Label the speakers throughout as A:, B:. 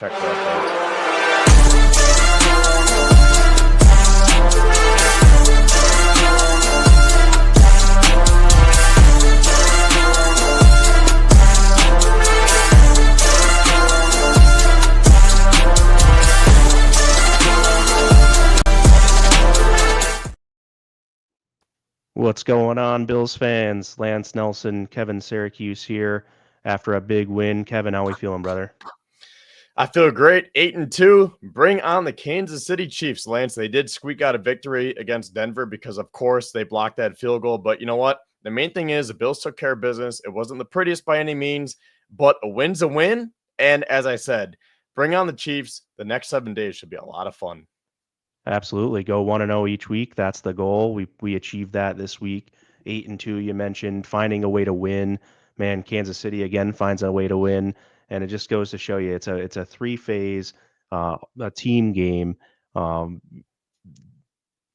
A: Check that.
B: What's going on, Bills fans? Lance Nelson, Kevin Syracuse here after a big win. Kevin, how we feeling, brother?
A: I feel great. 8-2. Bring on the Kansas City Chiefs, Lance. They did squeak out a victory against Denver because, of course, they blocked that field goal. But you know what? The main thing is the Bills took care of business. It wasn't the prettiest by any means, but a win's a win. And as I said, bring on the Chiefs. The next 7 days should be a lot of fun.
B: Absolutely. Go 1-0 each week. That's the goal. We achieved that this week. 8-2, you mentioned, finding a way to win. Man, Kansas City again finds a way to win. And it just goes to show you it's a three-phase a team game. The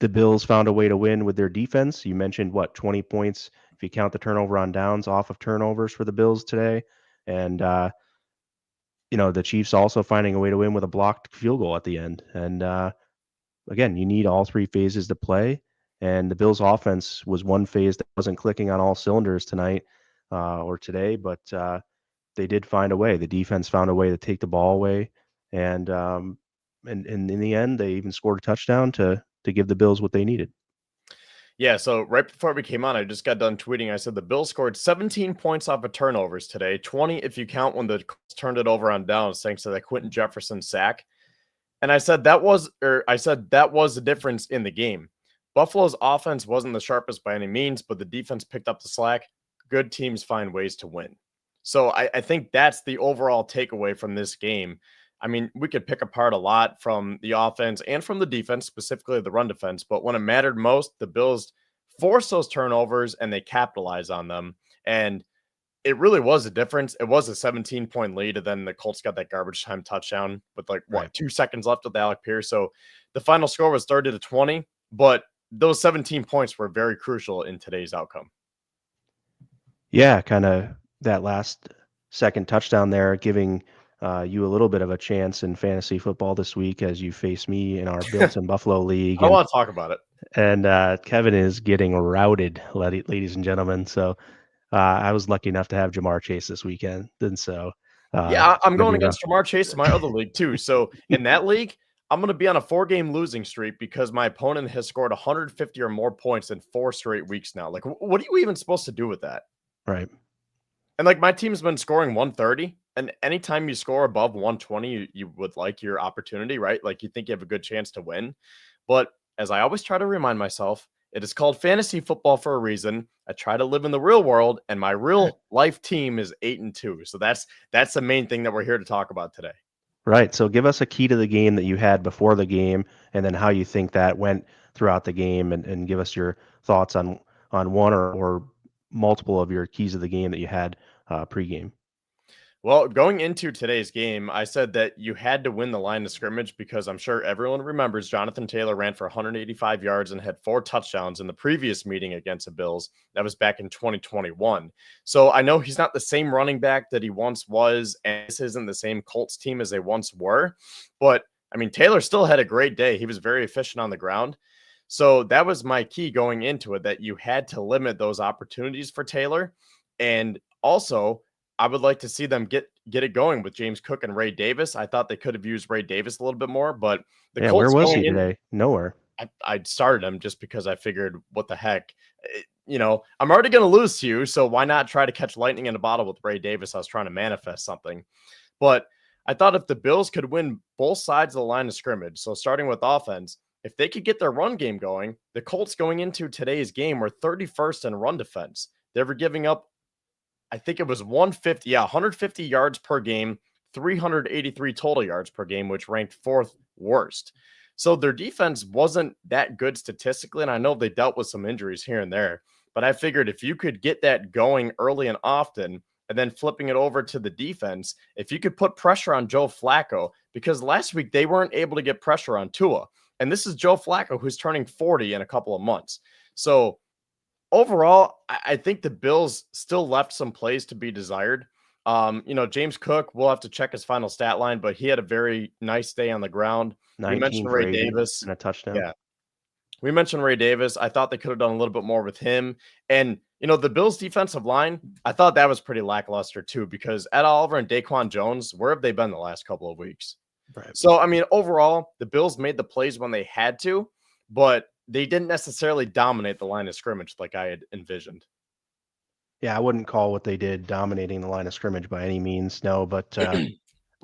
B: Bills found a way to win with their defense. You mentioned 20 points if you count the turnover on downs off of turnovers for the Bills today. And the Chiefs also finding a way to win with a blocked field goal at the end. And again, you need all three phases to play. And the Bills' offense was one phase that wasn't clicking on all cylinders tonight or today, but they did find a way. The defense found a way to take the ball away, and in the end, they even scored a touchdown to give the Bills what they needed.
A: Yeah, so right before we came on, I just got done tweeting. I said the Bills scored 17 points off of turnovers today, 20 if you count when the Colts turned it over on downs, thanks to that Quentin Jefferson sack. And I said that was the difference in the game. Buffalo's offense wasn't the sharpest by any means, but the defense picked up the slack. Good teams find ways to win. So I think that's the overall takeaway from this game. I mean, we could pick apart a lot from the offense and from the defense, specifically the run defense. But when it mattered most, the Bills forced those turnovers and they capitalized on them. And it really was a difference. It was a 17-point lead, and then the Colts got that garbage time touchdown with 2 seconds left with Alec Pierce. So the final score was 30-20, but those 17 points were very crucial in today's outcome.
B: Yeah, kind of that last second touchdown there, giving you a little bit of a chance in fantasy football this week as you face me in our Bills and Buffalo League.
A: I want to talk about it.
B: And Kevin is getting routed, ladies and gentlemen. So I was lucky enough to have Jamar Chase this weekend. And so
A: I'm going against Jamar Chase in my other league too. So in that league, I'm going to be on a 4-game losing streak because my opponent has scored 150 or more points in 4 straight weeks now. What are you even supposed to do with that?
B: Right.
A: And my team's been scoring 130. And anytime you score above 120, you would like your opportunity, right? You think you have a good chance to win. But as I always try to remind myself, it is called fantasy football for a reason. I try to live in the real world, and my real life team is 8-2. So that's the main thing that we're here to talk about today.
B: Right. So give us a key to the game that you had before the game, and then how you think that went throughout the game, and give us your thoughts on one or multiple of your keys of the game that you had pregame.
A: Well, going into today's game, I said that you had to win the line of scrimmage because I'm sure everyone remembers Jonathan Taylor ran for 185 yards and had 4 touchdowns in the previous meeting against the Bills. That was back in 2021. So I know he's not the same running back that he once was, and this isn't the same Colts team as they once were. But, I mean, Taylor still had a great day. He was very efficient on the ground. So that was my key going into it, that you had to limit those opportunities for Taylor. And also, I would like to see them get it going with James Cook and Ray Davis. I thought they could have used Ray Davis a little bit more, but
B: Colts, where was he today? Nowhere.
A: I started him just because I figured, what the heck? I'm already going to lose to you, so why not try to catch lightning in a bottle with Ray Davis? I was trying to manifest something. But I thought if the Bills could win both sides of the line of scrimmage, so starting with offense, if they could get their run game going, the Colts going into today's game were 31st in run defense. They were giving up, I think it was 150 yards per game, 383 total yards per game, which ranked 4th worst. So their defense wasn't that good statistically, and I know they dealt with some injuries here and there, but I figured if you could get that going early and often, and then flipping it over to the defense, if you could put pressure on Joe Flacco, because last week they weren't able to get pressure on Tua, and this is Joe Flacco who's turning 40 in a couple of months. So overall, I think the Bills still left some plays to be desired. James Cook, we'll have to check his final stat line, but he had a very nice day on the ground. We
B: 19
A: mentioned
B: for
A: Ray
B: 80
A: Davis.
B: and a touchdown.
A: Yeah. We mentioned Ray Davis. I thought they could have done a little bit more with him. And, the Bills' defensive line, I thought that was pretty lackluster too, because Ed Oliver and Daquan Jones, where have they been the last couple of weeks?
B: Right.
A: So, overall, the Bills made the plays when they had to, but they didn't necessarily dominate the line of scrimmage like I had envisioned.
B: Yeah, I wouldn't call what they did dominating the line of scrimmage by any means. No, but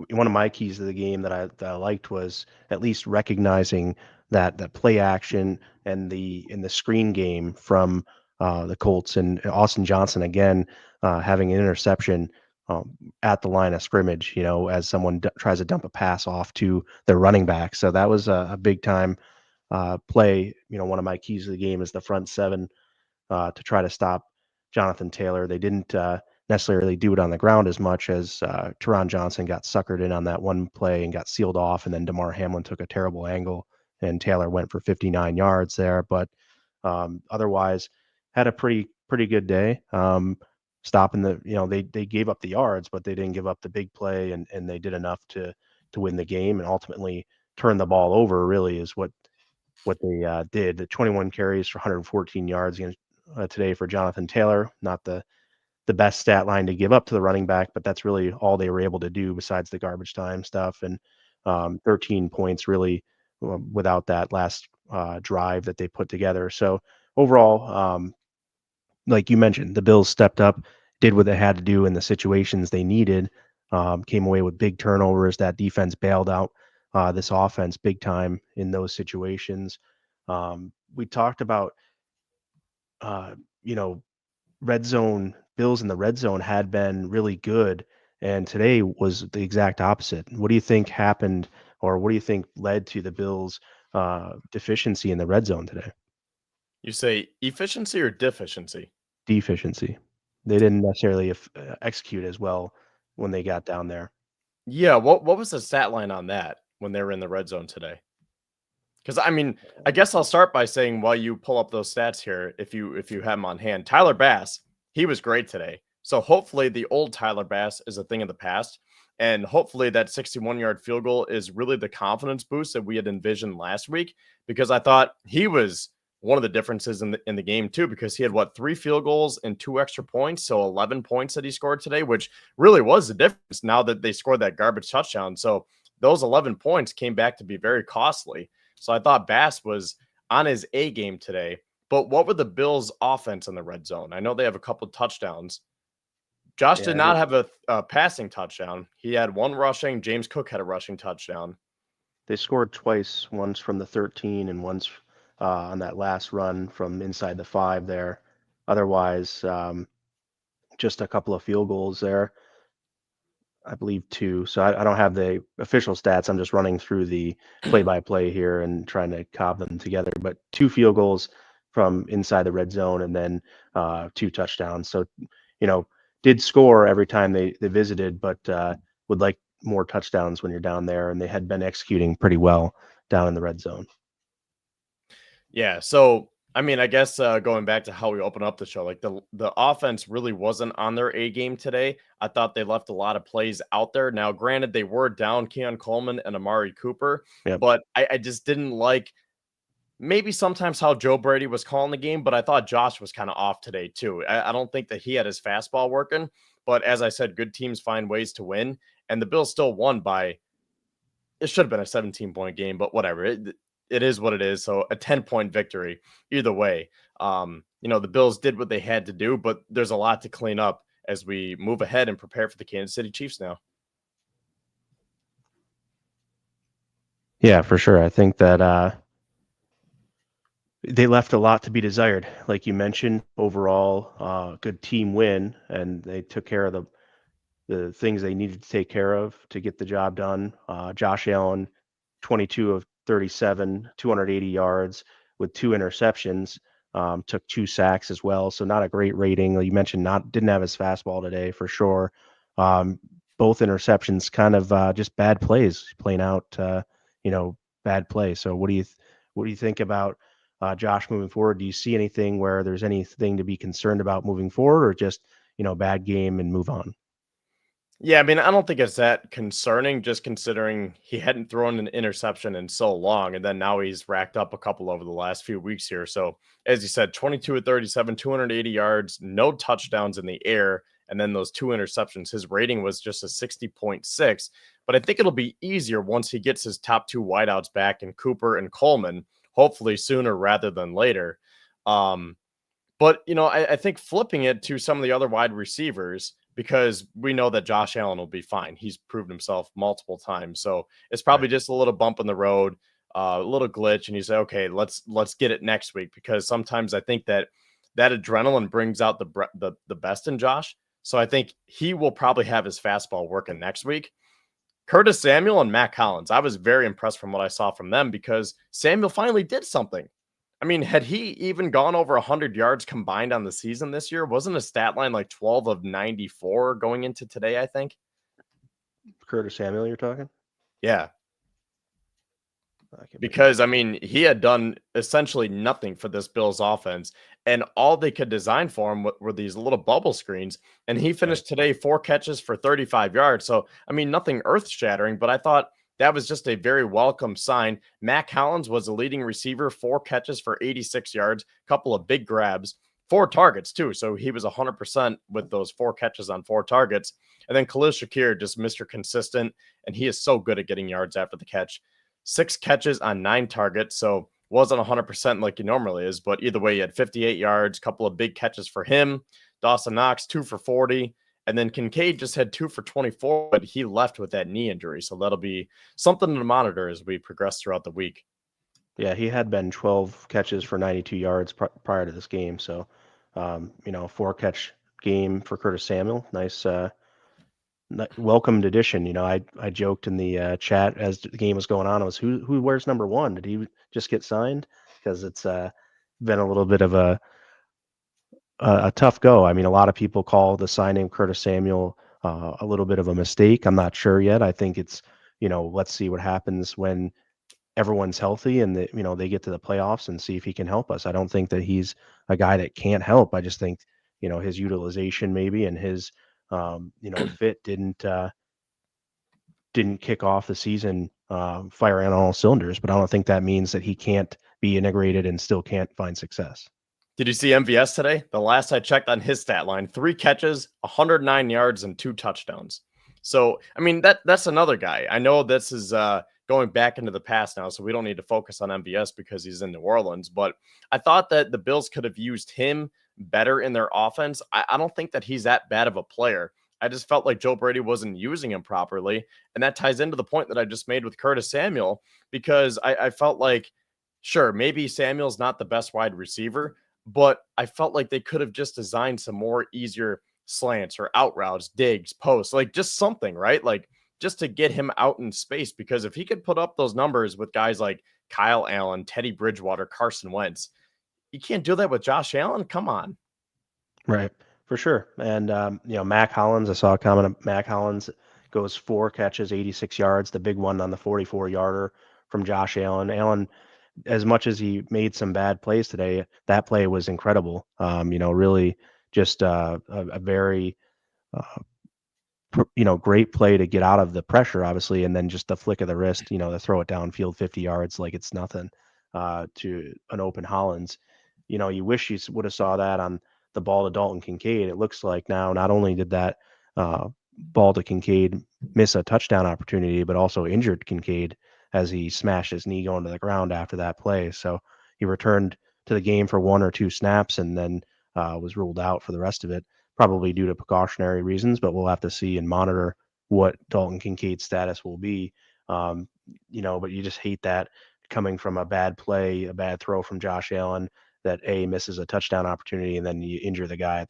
B: one of my keys to the game that I liked was at least recognizing that play action and the screen game from the Colts and Austin Johnson again having an interception at the line of scrimmage. As someone tries to dump a pass off to their running back. So that was a big time play. One of my keys to the game is the front seven to try to stop Jonathan Taylor. They didn't necessarily do it on the ground as much as Teron Johnson got suckered in on that one play and got sealed off, and then Damar Hamlin took a terrible angle, and Taylor went for 59 yards there. But otherwise, had a pretty good day. Stopping they gave up the yards, but they didn't give up the big play, and they did enough to win the game and ultimately turn the ball over. Really, is what they did. The 21 carries for 114 yards today for Jonathan Taylor. Not the best stat line to give up to the running back, but that's really all they were able to do besides the garbage time stuff. And 13 points really without that last drive that they put together. So overall, like you mentioned, the Bills stepped up, did what they had to do in the situations they needed, came away with big turnovers. That defense bailed out this offense big time in those situations. We talked about, uh, you know, red zone. Bills in the red zone had been really good, and today was the exact opposite. What do you think happened, or what do you think led to the Bills' deficiency in the red zone today?
A: You say efficiency or deficiency?
B: Deficiency. They didn't necessarily execute as well when they got down there.
A: Yeah, what was the stat line on that when they were in the red zone today? Because I guess I'll start by saying while you pull up those stats here, if you have them on hand, Tyler Bass, he was great today. So hopefully the old Tyler Bass is a thing of the past, and hopefully that 61-yard field goal is really the confidence boost that we had envisioned last week. Because I thought he was one of the differences in the game too, because he had three field goals and 2 extra points, so 11 points that he scored today, which really was the difference. Now that they scored that garbage touchdown, so those 11 points came back to be very costly. So I thought Bass was on his A game today. But what were the Bills' offense in the red zone? I know they have a couple of touchdowns. Josh did
B: Yeah,
A: not have a passing touchdown. He had one rushing. James Cook had a rushing touchdown.
B: they scored twice, once from the 13 and once on that last run from inside the 5 there. Otherwise, just a couple of field goals there. I believe 2. So I don't have the official stats. I'm just running through the play-by-play here and trying to cob them together. But 2 field goals from inside the red zone and then 2 touchdowns. So, did score every time they visited, but would like more touchdowns when you're down there. And they had been executing pretty well down in the red zone.
A: Yeah. So, I guess going back to how we open up the show, like the offense really wasn't on their A game today. I thought they left a lot of plays out there. Now, granted, they were down Keon Coleman and Amari Cooper,
B: Yep.
A: but I just didn't like maybe sometimes how Joe Brady was calling the game, but I thought Josh was kind of off today too. I don't think that he had his fastball working, but as I said, good teams find ways to win, and the Bills still won by, it should have been a 17-point game, but whatever. It is what it is. So a 10-point victory either way. The Bills did what they had to do, but there's a lot to clean up as we move ahead and prepare for the Kansas City Chiefs now.
B: Yeah, for sure. I think that they left a lot to be desired. Like you mentioned, overall, good team win, and they took care of the things they needed to take care of to get the job done. Josh Allen, 22 of 37, 280 yards with 2 interceptions, took 2 sacks as well. So not a great rating. Like you mentioned, didn't have his fastball today for sure. Um, both interceptions, kind of just bad plays, playing out, bad play. So what do you think about Josh moving forward? Do you see anything where there's anything to be concerned about moving forward, or just bad game and move on?
A: Yeah, I mean, I don't think it's that concerning, just considering he hadn't thrown an interception in so long, and then now he's racked up a couple over the last few weeks here. So, as you said, 22 of 37, 280 yards, no touchdowns in the air, and then those two interceptions. His rating was just a 60.6. But I think it'll be easier once he gets his top two wideouts back in Cooper and Coleman, hopefully sooner rather than later. Um, but, I think flipping it to some of the other wide receivers, because we know that Josh Allen will be fine. He's proven himself multiple times. So it's probably
B: Right.
A: just a little bump in the road, a little glitch, and you say, okay, let's get it next week. Because sometimes I think that adrenaline brings out the best in Josh. So I think he will probably have his fastball working next week. Curtis Samuel and Matt Collins. I was very impressed from what I saw from them because Samuel finally did something. I mean, had he even gone over 100 yards combined on the season this year? Wasn't a stat line like 12 of 94 going into today, I think?
B: Curtis Samuel, you're talking?
A: Yeah.
B: I can bring that
A: Because, I
B: up.
A: mean, he had done essentially nothing for this Bills offense, and all they could design for him were these little bubble screens, and he
B: Right.
A: finished today 4 catches for 35 yards. So, I mean, nothing earth-shattering, but I thought that was just a very welcome sign. Matt Collins was the leading receiver, 4 catches for 86 yards, couple of big grabs, 4 targets too. So he was 100% with those 4 catches on 4 targets. And then Khalil Shakir, just Mr. Consistent, and he is so good at getting yards after the catch. 6 catches on 9 targets. So wasn't 100% like he normally is, but either way, he had 58 yards, couple of big catches for him. Dawson Knox, 2 for 40. And then Kincaid just had 2 for 24, but he left with that knee injury. So that'll be something to monitor as we progress throughout the week.
B: Yeah, he had been 12 catches for 92 yards prior to this game. So, 4 catch game for Curtis Samuel. Nice, welcomed addition. I joked in the chat as the game was going on. I was who wears number 1? Did he just get signed? Because it's been a little bit of a tough go. I mean, a lot of people call the signing of Curtis Samuel a little bit of a mistake. I'm not sure yet. I think it's let's see what happens when everyone's healthy and they get to the playoffs and see if he can help us. I don't think that he's a guy that can't help. I just think his utilization maybe and his fit didn't kick off the season firing on all cylinders. But I don't think that means that he can't be integrated and still can't find success.
A: Did you see MVS today? The last I checked on his stat line, 3 catches, 109 yards, and 2 touchdowns. So, I mean, that's another guy. I know this is going back into the past now, so we don't need to focus on MVS because he's in New Orleans. But I thought that the Bills could have used him better in their offense. I don't think that he's that bad of a player. I just felt like Joe Brady wasn't using him properly. And that ties into the point that I just made with Curtis Samuel, because I felt like, sure, maybe Samuel's not the best wide receiver, but I felt like they could have just designed some more easier slants or out routes, digs, posts, like just something, right? Like just to get him out in space. Because if he could put up those numbers with guys like Kyle Allen, Teddy Bridgewater, Carson Wentz, you can't do that with Josh Allen. Come on.
B: Right, for sure. And Mac Hollins, I saw a comment of Mac Hollins goes 4 catches, 86 yards, the big one on the 44-yarder from Josh Allen. Allen, as much as he made some bad plays today, that play was incredible. Really just a very great play to get out of the pressure, obviously, and then just the flick of the wrist, to throw it downfield 50 yards like it's nothing to an open Hollins. You wish you would have saw that on the ball to Dalton Kincaid. It looks like now not only did that ball to Kincaid miss a touchdown opportunity, but also injured Kincaid as he smashed his knee going to the ground after that play. So he returned to the game for 1 or 2 snaps and then was ruled out for the rest of it, probably due to precautionary reasons, but we'll have to see and monitor what Dalton Kincaid's status will be. But you just hate that coming from a bad play, a bad throw from Josh Allen that misses a touchdown opportunity and then you injure the guy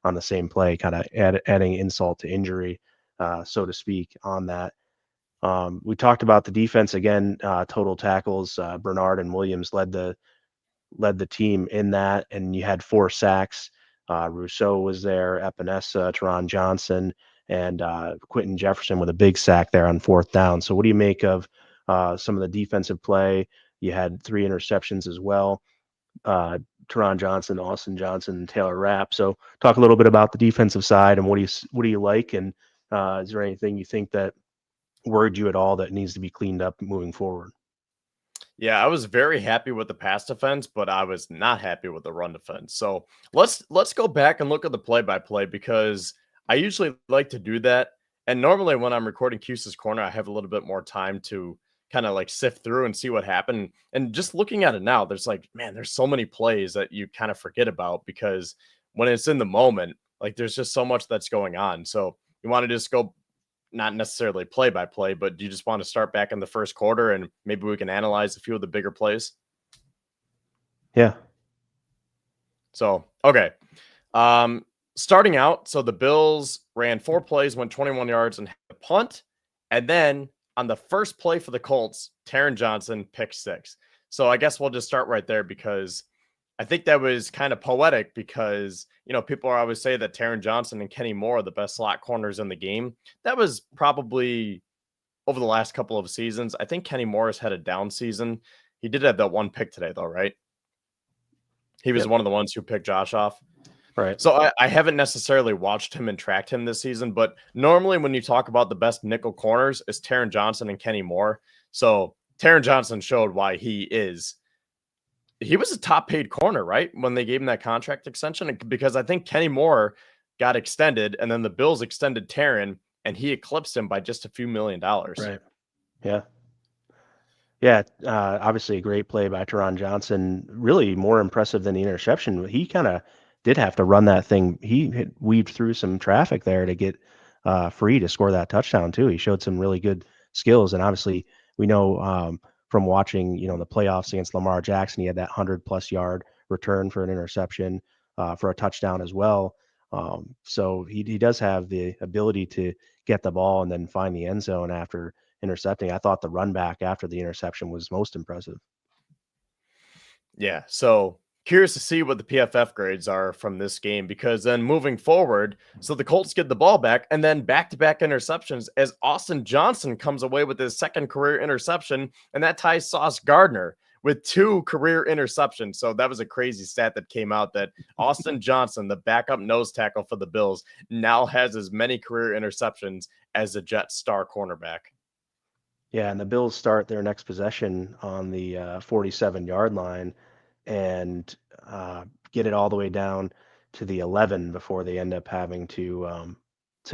B: on the same play, kind of adding insult to injury, so to speak, on that. We talked about the defense again, total tackles. Bernard and Williams led the team in that, and you had 4 sacks. Rousseau was there, Epinesa, Teron Johnson, and Quentin Jefferson with a big sack there on 4th down. So what do you make of some of the defensive play? You had 3 interceptions as well. Teron Johnson, Austin Johnson, and Taylor Rapp. So talk a little bit about the defensive side and what do you like, and Is there anything you think that worried you at all that needs to be cleaned up moving forward?
A: Yeah, I was very happy with the pass defense, but I was not happy with the run defense. So let's go back and look at the play by play because I usually like to do that. And normally when I'm recording Cuse's Corner, I have a little bit more time to kind of like sift through and see what happened. And just looking at it now, there's like, man, there's so many plays that you kind of forget about because when it's in the moment, like there's just so much that's going on. So you want to just go not necessarily play by play, but do you just want to start back in the first quarter and maybe we can analyze a few of the bigger plays?
B: Yeah.
A: So, okay. Starting out, so the Bills ran 4 plays, went 21 yards and had a punt. And then on the first play for the Colts, Taron Johnson picked 6. So I guess we'll just start right there because I think that was kind of poetic because, people are always say that Taron Johnson and Kenny Moore are the best slot corners in the game. That was probably over the last couple of seasons. I think Kenny Morris had a down season. He did have that one pick today, though, right? He was
B: Yep.
A: one of the ones who picked Josh off.
B: Right.
A: So I haven't necessarily watched him and tracked him this season, but normally when you talk about the best nickel corners, it's Taron Johnson and Kenny Moore. So Taron Johnson showed why he was a top paid corner, right? When they gave him that contract extension, because I think Kenny Moore got extended and then the Bills extended Taron and he eclipsed him by just a few $1,000,000.
B: Right. Yeah. Yeah. Obviously a great play by Teron Johnson. Really more impressive than the interception. He kind of did have to run that thing. He had weaved through some traffic there to get free to score that touchdown too. He showed some really good skills, and obviously we know from watching the playoffs against Lamar Jackson, he had that 100+ yard return for an interception for a touchdown as well. So he does have the ability to get the ball and then find the end zone after intercepting. I thought the run back after the interception was most impressive.
A: Yeah. So curious to see what the PFF grades are from this game because then moving forward, so the Colts get the ball back and then back to back interceptions as Austin Johnson comes away with his second career interception, and that ties Sauce Gardner with 2 career interceptions. So that was a crazy stat that came out that Austin Johnson, the backup nose tackle for the Bills, now has as many career interceptions as the Jets star cornerback.
B: Yeah, and the Bills start their next possession on the 47-yard line and get it all the way down to the 11 before they end up having to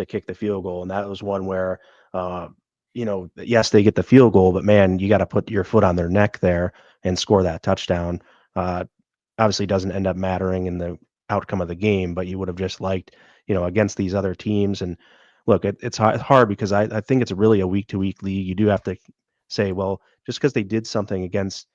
B: kick the field goal. And that was one where, yes, they get the field goal, but man, you got to put your foot on their neck there and score that touchdown. Obviously, doesn't end up mattering in the outcome of the game, but you would have just liked, against these other teams. And look, it's hard because I think it's really a week-to-week league. You do have to say, well, just because they did something against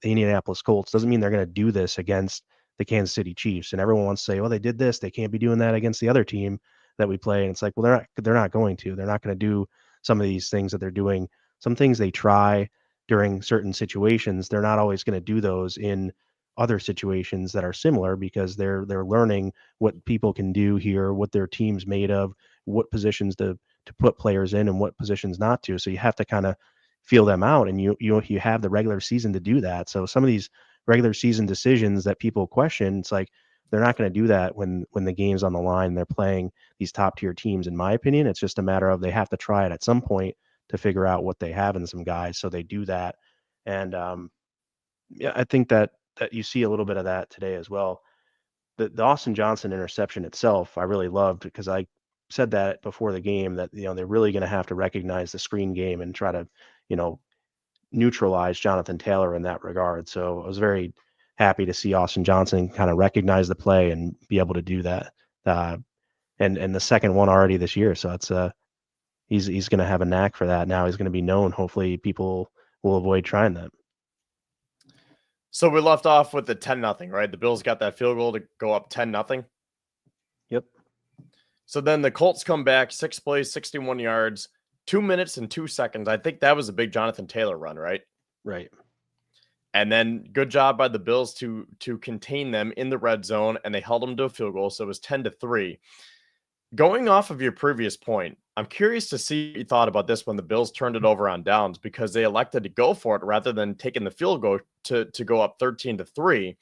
B: the Indianapolis Colts doesn't mean they're going to do this against the Kansas City Chiefs. And everyone wants to say, well, they did this, they can't be doing that against the other team that we play. And it's like, well, they're not going to. They're not going to do some of these things that they're doing. Some things they try during certain situations, they're not always going to do those in other situations that are similar because they're learning what people can do here, what their team's made of, what positions to put players in and what positions not to. So you have to kind of feel them out, and you have the regular season to do that. So some of these regular season decisions that people question, it's like they're not going to do that when the game's on the line and they're playing these top tier teams. In my opinion, it's just a matter of they have to try it at some point to figure out what they have in some guys. So they do that, and yeah, I think that you see a little bit of that today as well. The Austin Johnson interception itself, I really loved because I said that before the game that they're really going to have to recognize the screen game and try to you know neutralize Jonathan Taylor in that regard. So I was very happy to see Austin Johnson kind of recognize the play and be able to do that. Uh, and the second one already this year. So it's he's going to have a knack for that. Now he's going to be known. Hopefully people will avoid trying that.
A: So we left off with the 10-0, right? The Bills got that field goal to go up 10-0.
B: Yep.
A: So then the Colts come back, 6 plays, 61 yards, 2 minutes and 2 seconds. I think that was a big Jonathan Taylor run, right?
B: Right.
A: And then good job by the Bills to contain them in the red zone, and they held them to a field goal, so it was 10-3. Going off of your previous point, I'm curious to see what you thought about this when the Bills turned it over on downs because they elected to go for it rather than taking the field goal to go up 13-3.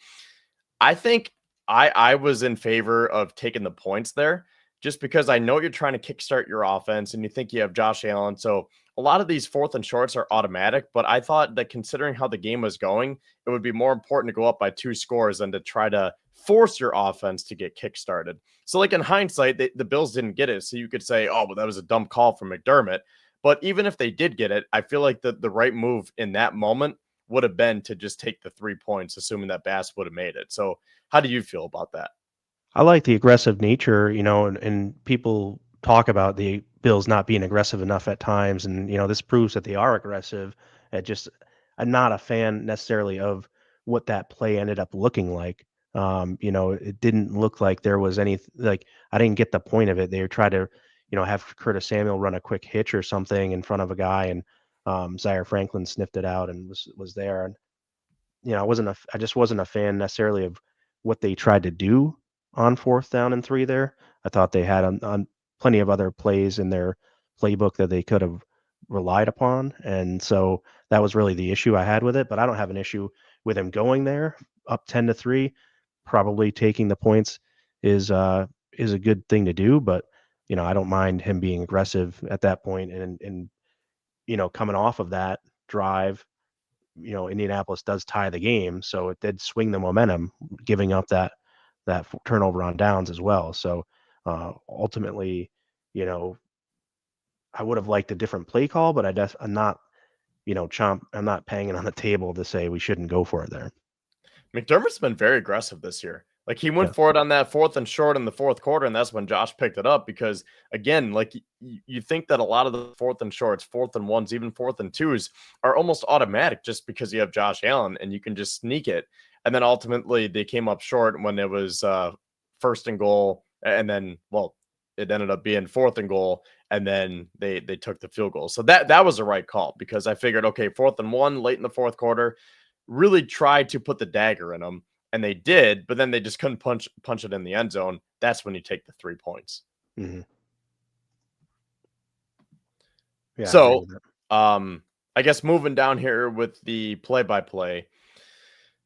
A: I think I was in favor of taking the points there just because I know you're trying to kickstart your offense and you think you have Josh Allen. So a lot of these fourth and shorts are automatic, but I thought that considering how the game was going, it would be more important to go up by 2 scores than to try to force your offense to get kickstarted. So, like in hindsight, the Bills didn't get it. So you could say, oh, well, that was a dumb call from McDermott. But even if they did get it, I feel like the right move in that moment would have been to just take the 3 points, assuming that Bass would have made it. So, how do you feel about that?
B: I like the aggressive nature, and people talk about the Bills not being aggressive enough at times, and this proves that they are aggressive. I'm not a fan necessarily of what that play ended up looking like. It didn't look like there was any like I didn't get the point of it. They tried to, have Curtis Samuel run a quick hitch or something in front of a guy, and Zaire Franklin sniffed it out and was there. And I just wasn't a fan necessarily of what they tried to do on 4th down and 3 there. I thought they had on plenty of other plays in their playbook that they could have relied upon, and so that was really the issue I had with it, but I don't have an issue with him going there up 10-3. Probably taking the points is a good thing to do, but, I don't mind him being aggressive at that point and coming off of that drive. Indianapolis does tie the game, so it did swing the momentum, giving up that turnover on downs as well. So ultimately, you know, I would have liked a different play call, but I'm not, I'm not banging on the table to say we shouldn't go for it there.
A: McDermott's been very aggressive this year. Like he
B: Yeah.
A: went for it on that 4th and short in the 4th quarter, and that's when Josh picked it up because again, like you think that a lot of the 4th and shorts, 4th and ones, even 4th and twos are almost automatic just because you have Josh Allen and you can just sneak it. And then ultimately they came up short when it was 1st and goal, and then it ended up being 4th and goal, and then they took the field goal. So that was the right call because I figured, okay, 4th and 1 late in the 4th quarter, really tried to put the dagger in them, and they did, but then they just couldn't punch it in the end zone. That's when you take the 3 points.
B: Mm-hmm. Yeah, I agree
A: So,
B: with that.
A: I guess moving down here with the play-by-play.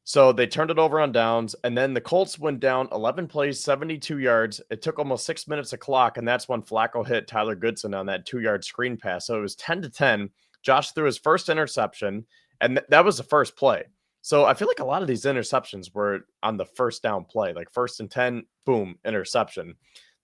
A: So they turned it over on downs, and then the Colts went down 11 plays, 72 yards. It took almost 6 minutes of clock, and that's when Flacco hit Tyler Goodson on that 2-yard screen pass. So it was 10-10. Josh threw his first interception, and that was the first play. So I feel like a lot of these interceptions were on the first down play, like 1st and 10, boom, interception.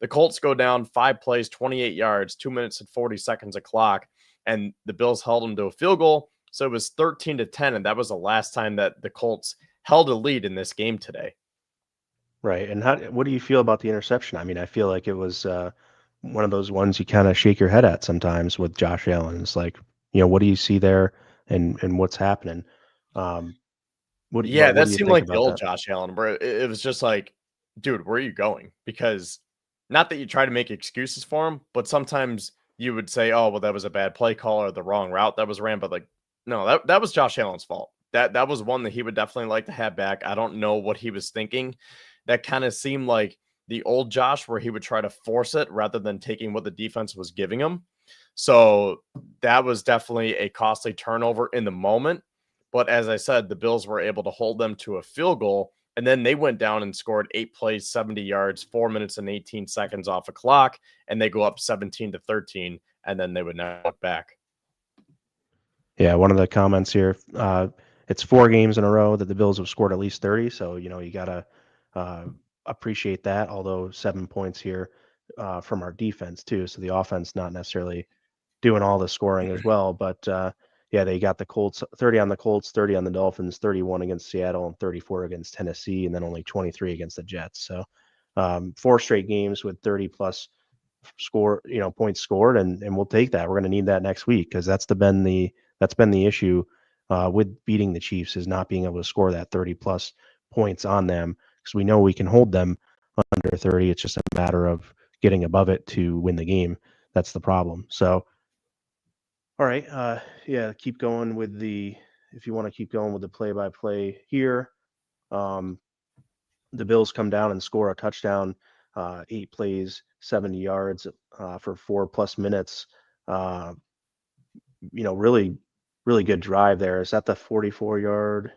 A: The Colts go down 5 plays, 28 yards, 2 minutes and 40 seconds of clock, and the Bills held them to a field goal. So it was 13-10, and that was the last time that the Colts held a lead in this game today.
B: Right. And what do you feel about the interception? I mean, I feel like it was one of those ones you kind of shake your head at sometimes with Josh Allen. It's like, what do you see there and what's happening? Um,
A: Yeah,
B: what
A: that
B: do you
A: seemed
B: think
A: like the
B: about
A: old
B: that?
A: Josh Allen, where it was just like, dude, where are you going? Because not that you try to make excuses for him, but sometimes you would say, oh, well, that was a bad play call or the wrong route that was ran. But like, no, that was Josh Allen's fault. That was one that he would definitely like to have back. I don't know what he was thinking. That kind of seemed like the old Josh, where he would try to force it rather than taking what the defense was giving him. So that was definitely a costly turnover in the moment. But as I said, the Bills were able to hold them to a field goal. And then they went down and scored 8 plays, 70 yards, 4 minutes and 18 seconds off a clock. And they go up 17-13. And then they would now look back.
B: Yeah, one of the comments here, it's 4 games in a row that the Bills have scored at least 30. So, you got to uh, appreciate that. Although 7 points here from our defense, too. So the offense not necessarily doing all the scoring as well. But yeah, they got the Colts 30 on the Colts, 30 on the Dolphins, 31 against Seattle, and 34 against Tennessee, and then only 23 against the Jets. So 4 straight games with 30 plus points scored, and we'll take that. We're going to need that next week because that's been the issue with beating the Chiefs is not being able to score that 30 plus points on them because we know we can hold them under 30. It's just a matter of getting above it to win the game. That's the problem. So all right. Yeah, keep going with if you want to keep going with the play by play here. Um, the Bills come down and score a touchdown, 8 plays, 70 yards for 4+ minutes. Uh, really, really good drive there. Is that the 44-yard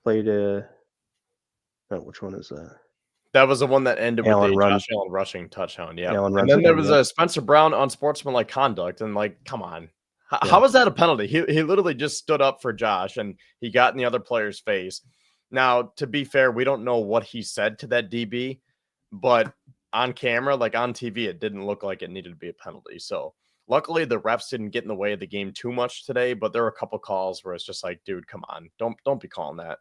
B: play to? Oh, which one is that?
A: That was the one that ended with
B: Allen
A: a
B: run.
A: Josh Allen rushing touchdown. Yeah.
B: Allen
A: And
B: runs
A: then
B: it
A: there
B: in.
A: was
B: Yep.
A: a Spencer Brown unsportsmanlike conduct. And like, come on. How
B: Yeah.
A: was that a penalty? He literally just stood up for Josh and he got in the other player's face. Now, to be fair, we don't know what he said to that DB, but on camera, like on TV, it didn't look like it needed to be a penalty. So luckily the refs didn't get in the way of the game too much today, but there were a couple calls where it's just like, dude, come on. Don't be calling that.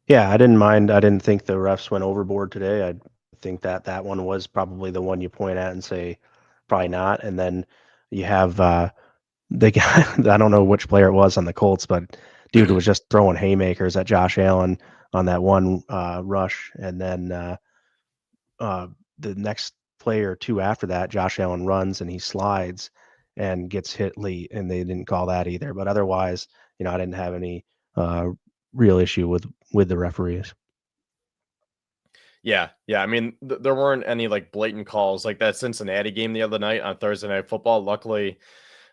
B: Yeah, I didn't mind. I didn't think the refs went overboard today. I think that that one was probably the one you point at and say probably not. And then you have the guy. I don't know which player it was on the Colts, but dude was just throwing haymakers at Josh Allen on that one rush, and then the next play or two after that, Josh Allen runs and he slides and gets hit late, and they didn't call that either. But otherwise, I didn't have any uh, real issue with the referees.
A: Yeah, yeah. I mean, there weren't any like blatant calls like that Cincinnati game the other night on Thursday Night Football. Luckily,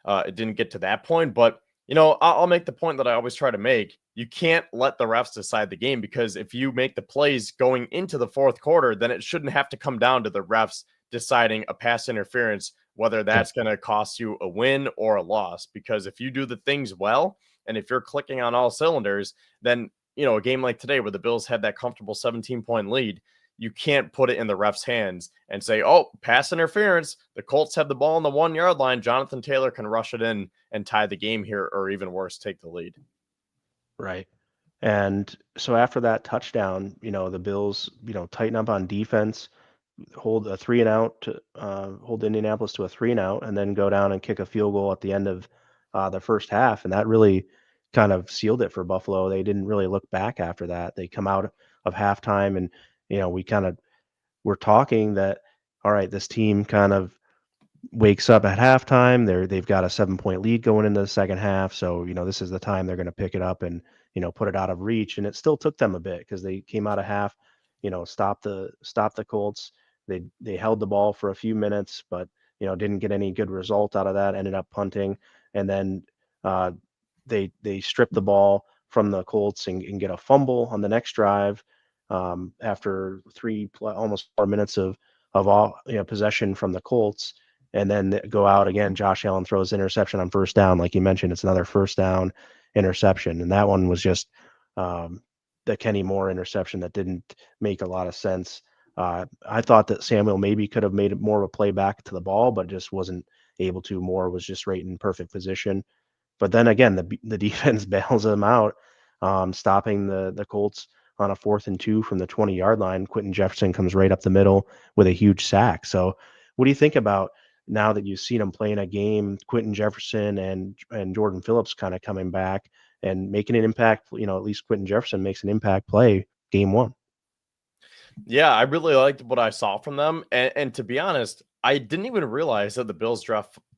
A: it didn't get to that point. But I'll make the point that I always try to make. You can't let the refs decide the game because if you make the plays going into the fourth quarter, then it shouldn't have to come down to the refs deciding a pass interference, whether that's going to cost you a win or a loss. Because if you do the things well, and if you're clicking on all cylinders, then a game like today where the Bills had that comfortable 17-point lead, you can't put it in the ref's hands and say, oh, pass interference. The Colts have the ball on the 1 yard line. Jonathan Taylor can rush it in and tie the game here, or even worse, take the lead.
B: Right. And so after that touchdown, the Bills, tighten up on defense, hold a 3-and-out, hold Indianapolis to a 3-and-out, and then go down and kick a field goal at the end of the first half. And that really kind of sealed it for Buffalo. They didn't really look back after that. They come out of halftime, and we kind of were talking that, all right, this team kind of wakes up at halftime. They've got a 7-point lead going into the second half. So, this is the time they're going to pick it up and, put it out of reach. And it still took them a bit because they came out of half, stopped the Colts. They held the ball for a few minutes, but, didn't get any good result out of that, ended up punting. And then they stripped the ball from the Colts and get a fumble on the next drive after almost 4 minutes of all possession from the Colts, and then go out again. Josh Allen throws interception on first down. Like you mentioned, it's another first down interception. And that one was just the Kenny Moore interception that didn't make a lot of sense. I thought that Samuel maybe could have made more of a play back to the ball, but just wasn't able to. Moore was just right in perfect position. But then again, the defense bails them out, stopping the Colts on a 4th and 2 from the 20-yard line. Quentin Jefferson comes right up the middle with a huge sack. So what do you think about now that you've seen him play in a game, Quentin Jefferson and Jordan Phillips kind of coming back and making an impact? At least Quentin Jefferson makes an impact play game one.
A: Yeah, I really liked what I saw from them. And to be honest, I didn't even realize that the Bills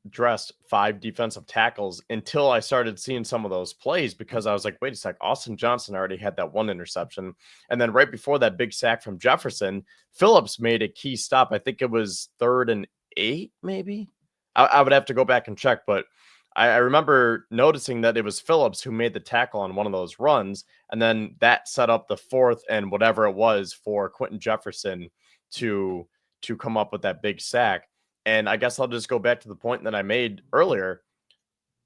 A: dressed 5 defensive tackles until I started seeing some of those plays because I was like, wait a sec, Austin Johnson already had that one interception. And then right before that big sack from Jefferson, Phillips made a key stop. I think it was 3rd and 8, maybe. I would have to go back and check, but I remember noticing that it was Phillips who made the tackle on one of those runs, and then that set up the 4th and whatever it was for Quentin Jefferson to come up with that big sack. And I guess I'll just go back to the point that I made earlier.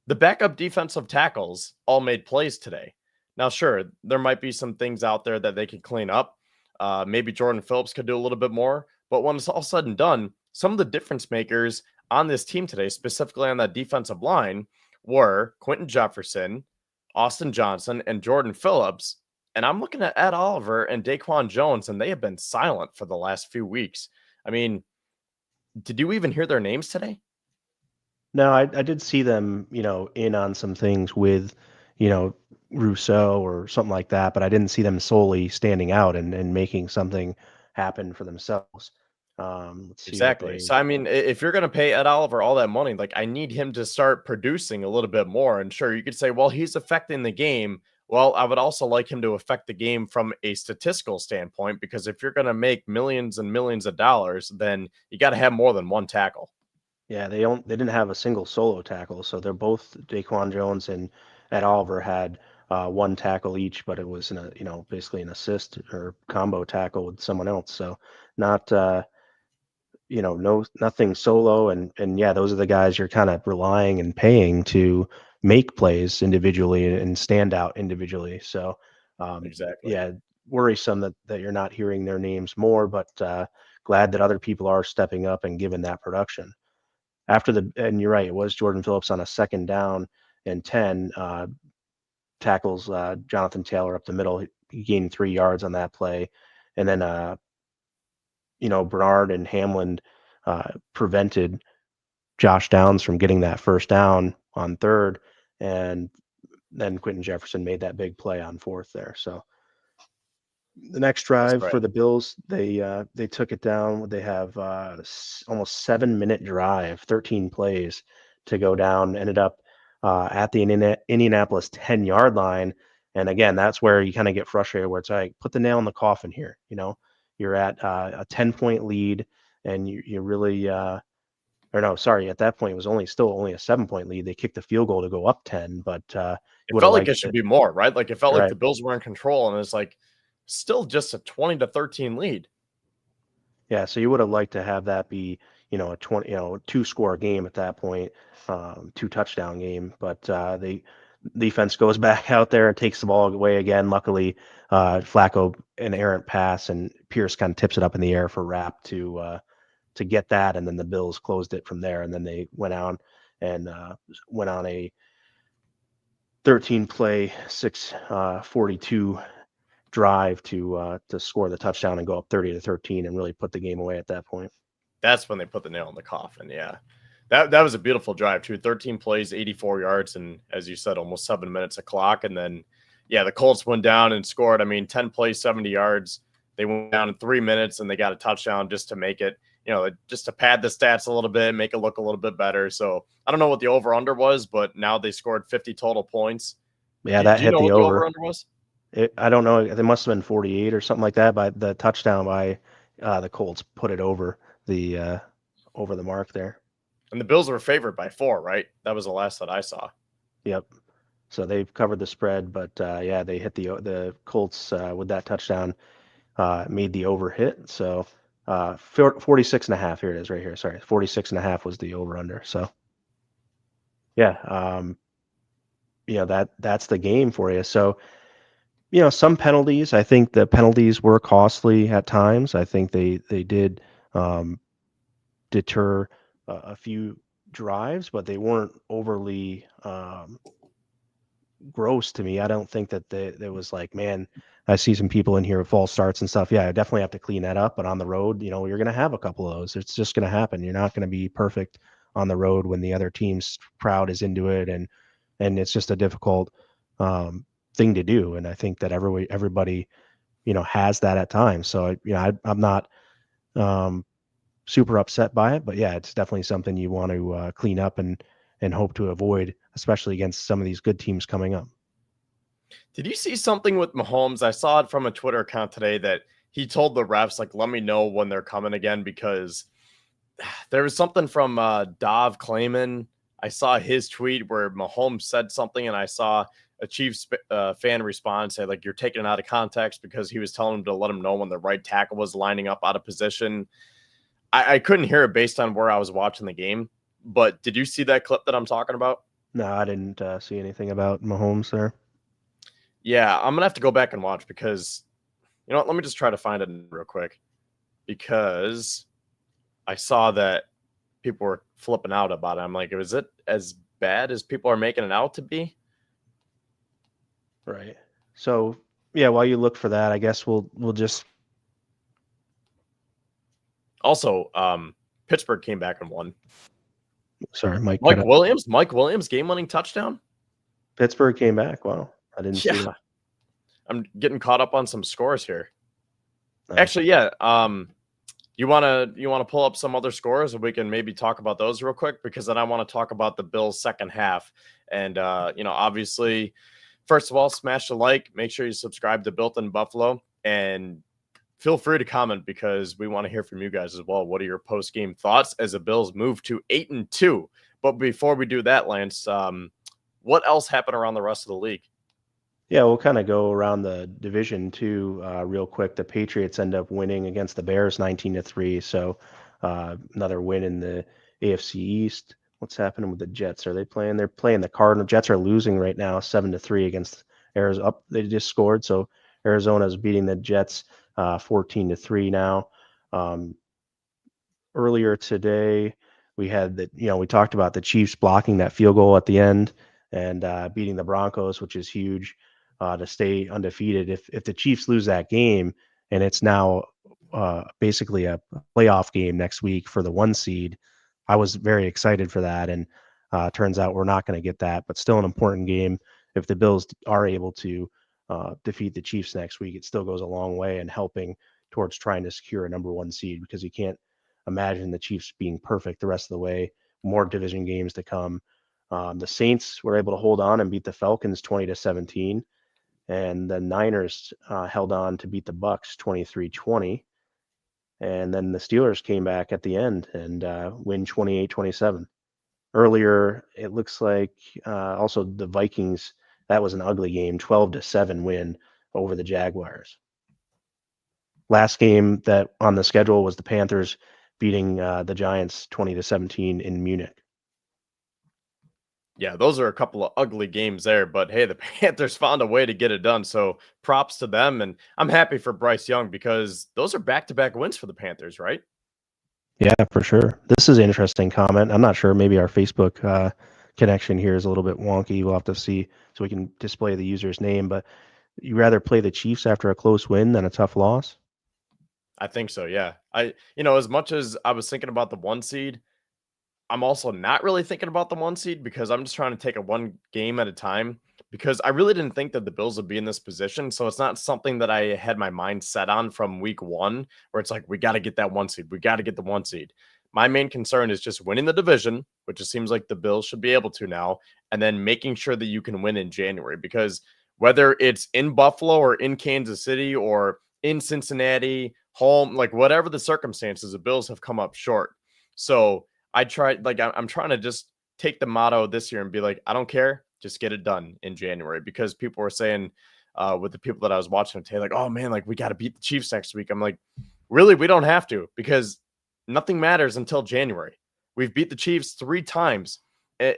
A: The backup defensive tackles all made plays today. Now, sure, there might be some things out there that they could clean up. Maybe Jordan Phillips could do a little bit more. But when it's all said and done, some of the difference makers on this team today, specifically on that defensive line, were Quentin Jefferson, Austin Johnson, and Jordan Phillips. And I'm looking at Ed Oliver and Daquan Jones, and they have been silent for the last few weeks. I mean, did you even hear their names today?
B: No, I did see them, in on some things with, you know, Rousseau or something like that, but I didn't see them solely standing out and making something happen for themselves. Let's see what
A: Exactly.
B: they.
A: So, I mean, if you're going to pay Ed Oliver all that money, like I need him to start producing a little bit more. And sure, you could say, well, he's affecting the game. Well, I would also like him to affect the game from a statistical standpoint, because if you're going to make millions and millions of dollars, then you got to have more than one tackle.
B: Yeah, they didn't have a single solo tackle, so they're both Daquan Jones and Ed Oliver had one tackle each, but it was basically an assist or combo tackle with someone else. So not nothing solo, and yeah, those are the guys you're kind of relying and paying to make plays individually and stand out individually. So
A: Exactly.
B: yeah, worrisome that you're not hearing their names more, but glad that other people are stepping up and giving that production. And you're right, it was Jordan Phillips on a 2nd down and 10, tackles Jonathan Taylor up the middle. He gained 3 yards on that play, and then Bernard and Hamlin prevented Josh Downs from getting that 1st down on 3rd, and then Quentin Jefferson made that big play on 4th there. So the next
A: That's
B: drive
A: right.
B: for the Bills, they took it down. They have almost 7-minute drive, 13 plays to go down. Ended up at the Indianapolis 10-yard line, and again, that's where you kind of get frustrated. Where it's like, put the nail in the coffin here. You're at a 10-point lead, and you really or no, sorry, at that point it was still only a 7-point lead. They kicked the field goal to go up 10, but
A: It
B: would have
A: felt like it
B: liked
A: should
B: it.
A: be more, right? Like it felt like
B: Right.
A: the Bills were in control, and it's like still just a 20-13 lead.
B: Yeah, so you would have liked to have that be, a 20, 2-score game at that point, 2-touchdown game. But the defense goes back out there and takes the ball away again. Luckily, Flacco an errant pass, and Pierce kind of tips it up in the air for Rapp to get that, and then the Bills closed it from there, and then they went on a 13-play 6:42 drive to score the touchdown and go up 30-13 and really put the game away at that point.
A: That's when they put the nail in the coffin. Yeah. That was a beautiful drive too. 13 plays, 84 yards, and as you said, almost 7 minutes of clock. And then the Colts went down and scored. I mean, 10 plays, 70 yards. They went down in 3 minutes and they got a touchdown just to make it, just to pad the stats a little bit, make it look a little bit better. So I don't know what the over-under was, but now they scored 50 total points.
B: Yeah,
A: Do
B: that
A: you
B: hit
A: know
B: the
A: what the
B: over.
A: over-under was?
B: I don't know. It must have been 48 or something like that. By the touchdown by the Colts put it over the mark there.
A: And the Bills were favored by 4, right? That was the last that I saw.
B: Yep. So they've covered the spread, but yeah, they hit the Colts with that touchdown, made the over hit. So 46.5. Here it is right here. Sorry, 46.5 was the over under. So yeah, that's the game for you. So some penalties. I think the penalties were costly at times. I think they did deter a few drives, but they weren't overly gross to me. I don't think that there was like, man, I see some people in here with false starts and stuff. Yeah, I definitely have to clean that up. But on the road, you're going to have a couple of those. It's just going to happen. You're not going to be perfect on the road when the other team's crowd is into it, and it's just a difficult thing to do. And I think that everybody has that at times. So I'm not super upset by it, but yeah, it's definitely something you want to clean up and hope to avoid, especially against some of these good teams coming up.
A: Did you see something with Mahomes? I saw it from a Twitter account today that he told the refs, like, let me know when they're coming again, because there was something from Dov Klayman. I saw his tweet where Mahomes said something, and I saw a Chiefs fan respond, say, like, you're taking it out of context, because he was telling him to let him know when the right tackle was lining up out of position. I couldn't hear it based on where I was watching the game, but did you see that clip that I'm talking about?
B: No, I didn't see anything about Mahomes there.
A: Yeah, I'm going to have to go back and watch, because, you know what, let me just try to find it real quick, because I saw that people were flipping out about it. I'm like, is it as bad as people are making it out to be?
B: Right. So yeah, while you look for that, I guess we'll just.
A: Also, Pittsburgh came back and won.
B: Sorry, Mike
A: Williams, game-winning touchdown.
B: Pittsburgh came back. Wow, I didn't see that.
A: I'm getting caught up on some scores here.
B: Nice.
A: Actually, yeah. You wanna pull up some other scores, and we can maybe talk about those real quick, because then I want to talk about the Bills' second half. And obviously, first of all, smash the like. Make sure you subscribe to Built in Buffalo, and feel free to comment, because we want to hear from you guys as well. What are your post-game thoughts as the Bills move to 8-2? But before we do that, Lance, what else happened around the rest of the league?
B: Yeah, we'll kind of go around the division too, real quick. The Patriots end up winning against the Bears 19-3. So another win in the AFC East. What's happening with the Jets? Are they playing? They're playing the Cardinals. Jets are losing right now, 7-3 against Arizona. Up, they just scored, so Arizona's beating the Jets 14-3 now. Um, Earlier today, we had that, we talked about the Chiefs blocking that field goal at the end and beating the Broncos, which is huge to stay undefeated. If the Chiefs lose that game and it's now basically a playoff game next week for the 1 seed, I was very excited for that. And turns out we're not going to get that, but still an important game. If the Bills are able to defeat the Chiefs next week, it still goes a long way in helping towards trying to secure a number 1 seed, because you can't imagine the Chiefs being perfect the rest of the way. More division games to come. The Saints were able to hold on and beat the Falcons 20-17, and the Niners held on to beat the Bucks 23-20, and then the Steelers came back at the end and win 28-27. Earlier, it looks like also the Vikings. That was an ugly game, 12-7 win over the Jaguars. Last game that on the schedule was the Panthers beating the Giants 20-17 in Munich.
A: Yeah, those are a couple of ugly games there, but hey, the Panthers found a way to get it done. So props to them. And I'm happy for Bryce Young because those are back-to-back wins for the Panthers, right?
B: Yeah, for sure. This is an interesting comment. I'm not sure. Maybe our Facebook connection here is a little bit wonky. We'll have to see so we can display the user's name. But you rather play the Chiefs after a close win than a tough loss?
A: I think so, yeah. As much as I was thinking about the 1 seed, I'm also not really thinking about the 1 seed because I'm just trying to take it one game at a time because I really didn't think that the Bills would be in this position. So it's not something that I had my mind set on from week 1, where it's like, we got to get that 1 seed. We got to get the 1 seed. My main concern is just winning the division, which it seems like the Bills should be able to now, and then making sure that you can win in January, because whether it's in Buffalo or in Kansas City or in Cincinnati, home, like whatever the circumstances, the Bills have come up short. So I tried, like, I'm trying to just take the motto this year and be like, I don't care, just get it done in January, because people were saying with the people that I was watching today, like, oh man, like we got to beat the Chiefs next week. I'm like, really? We don't have to, because nothing matters until January. We've beat the Chiefs 3 times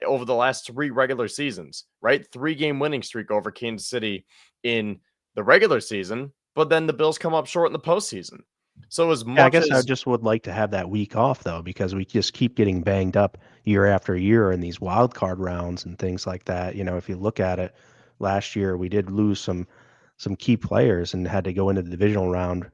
A: over the last 3 regular seasons, right? 3-game winning streak over Kansas City in the regular season, but then the Bills come up short in the postseason. So as
B: Yeah, I
A: much
B: guess I
A: as
B: just would like to have that week off though, because we just keep getting banged up year after year in these wild card rounds and things like that. If you look at it, last year we did lose some key players and had to go into the divisional round,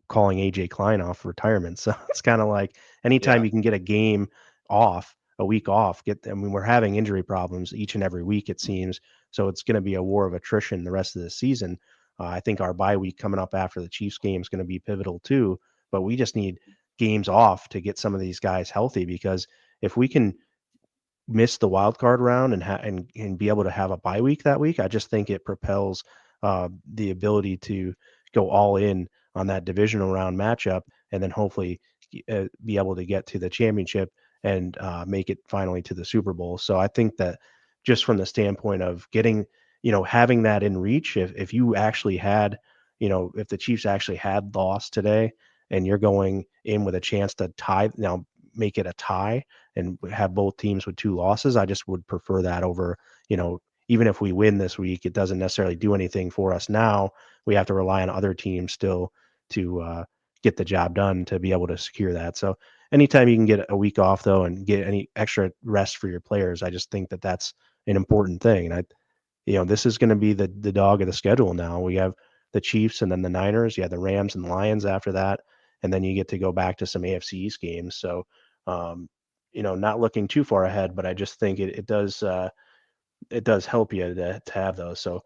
B: calling AJ Klein off for retirement. So it's kind of like anytime
A: yeah,
B: you can get a game off, a week off, we're having injury problems each and every week, it seems. So it's going to be a war of attrition the rest of the season. I think our bye week coming up after the Chiefs game is going to be pivotal too, but we just need games off to get some of these guys healthy, because if we can miss the wild card round and be able to have a bye week that week, I just think it propels the ability to go all in on that divisional round matchup, and then hopefully be able to get to the championship and make it finally to the Super Bowl. So I think that just from the standpoint of getting, having that in reach, if you actually had, if the Chiefs actually had lost today and you're going in with a chance to tie, now make it a tie and have both teams with 2 losses, I just would prefer that over, even if we win this week, it doesn't necessarily do anything for us now. We have to rely on other teams still to get the job done to be able to secure that. So anytime you can get a week off though and get any extra rest for your players, I just think that that's an important thing. And this is going to be the dog of the schedule now. We have the Chiefs and then the Niners. You have the Rams and Lions after that, and then you get to go back to some AFC East games. So, not looking too far ahead, but I just think it does help you to have those. So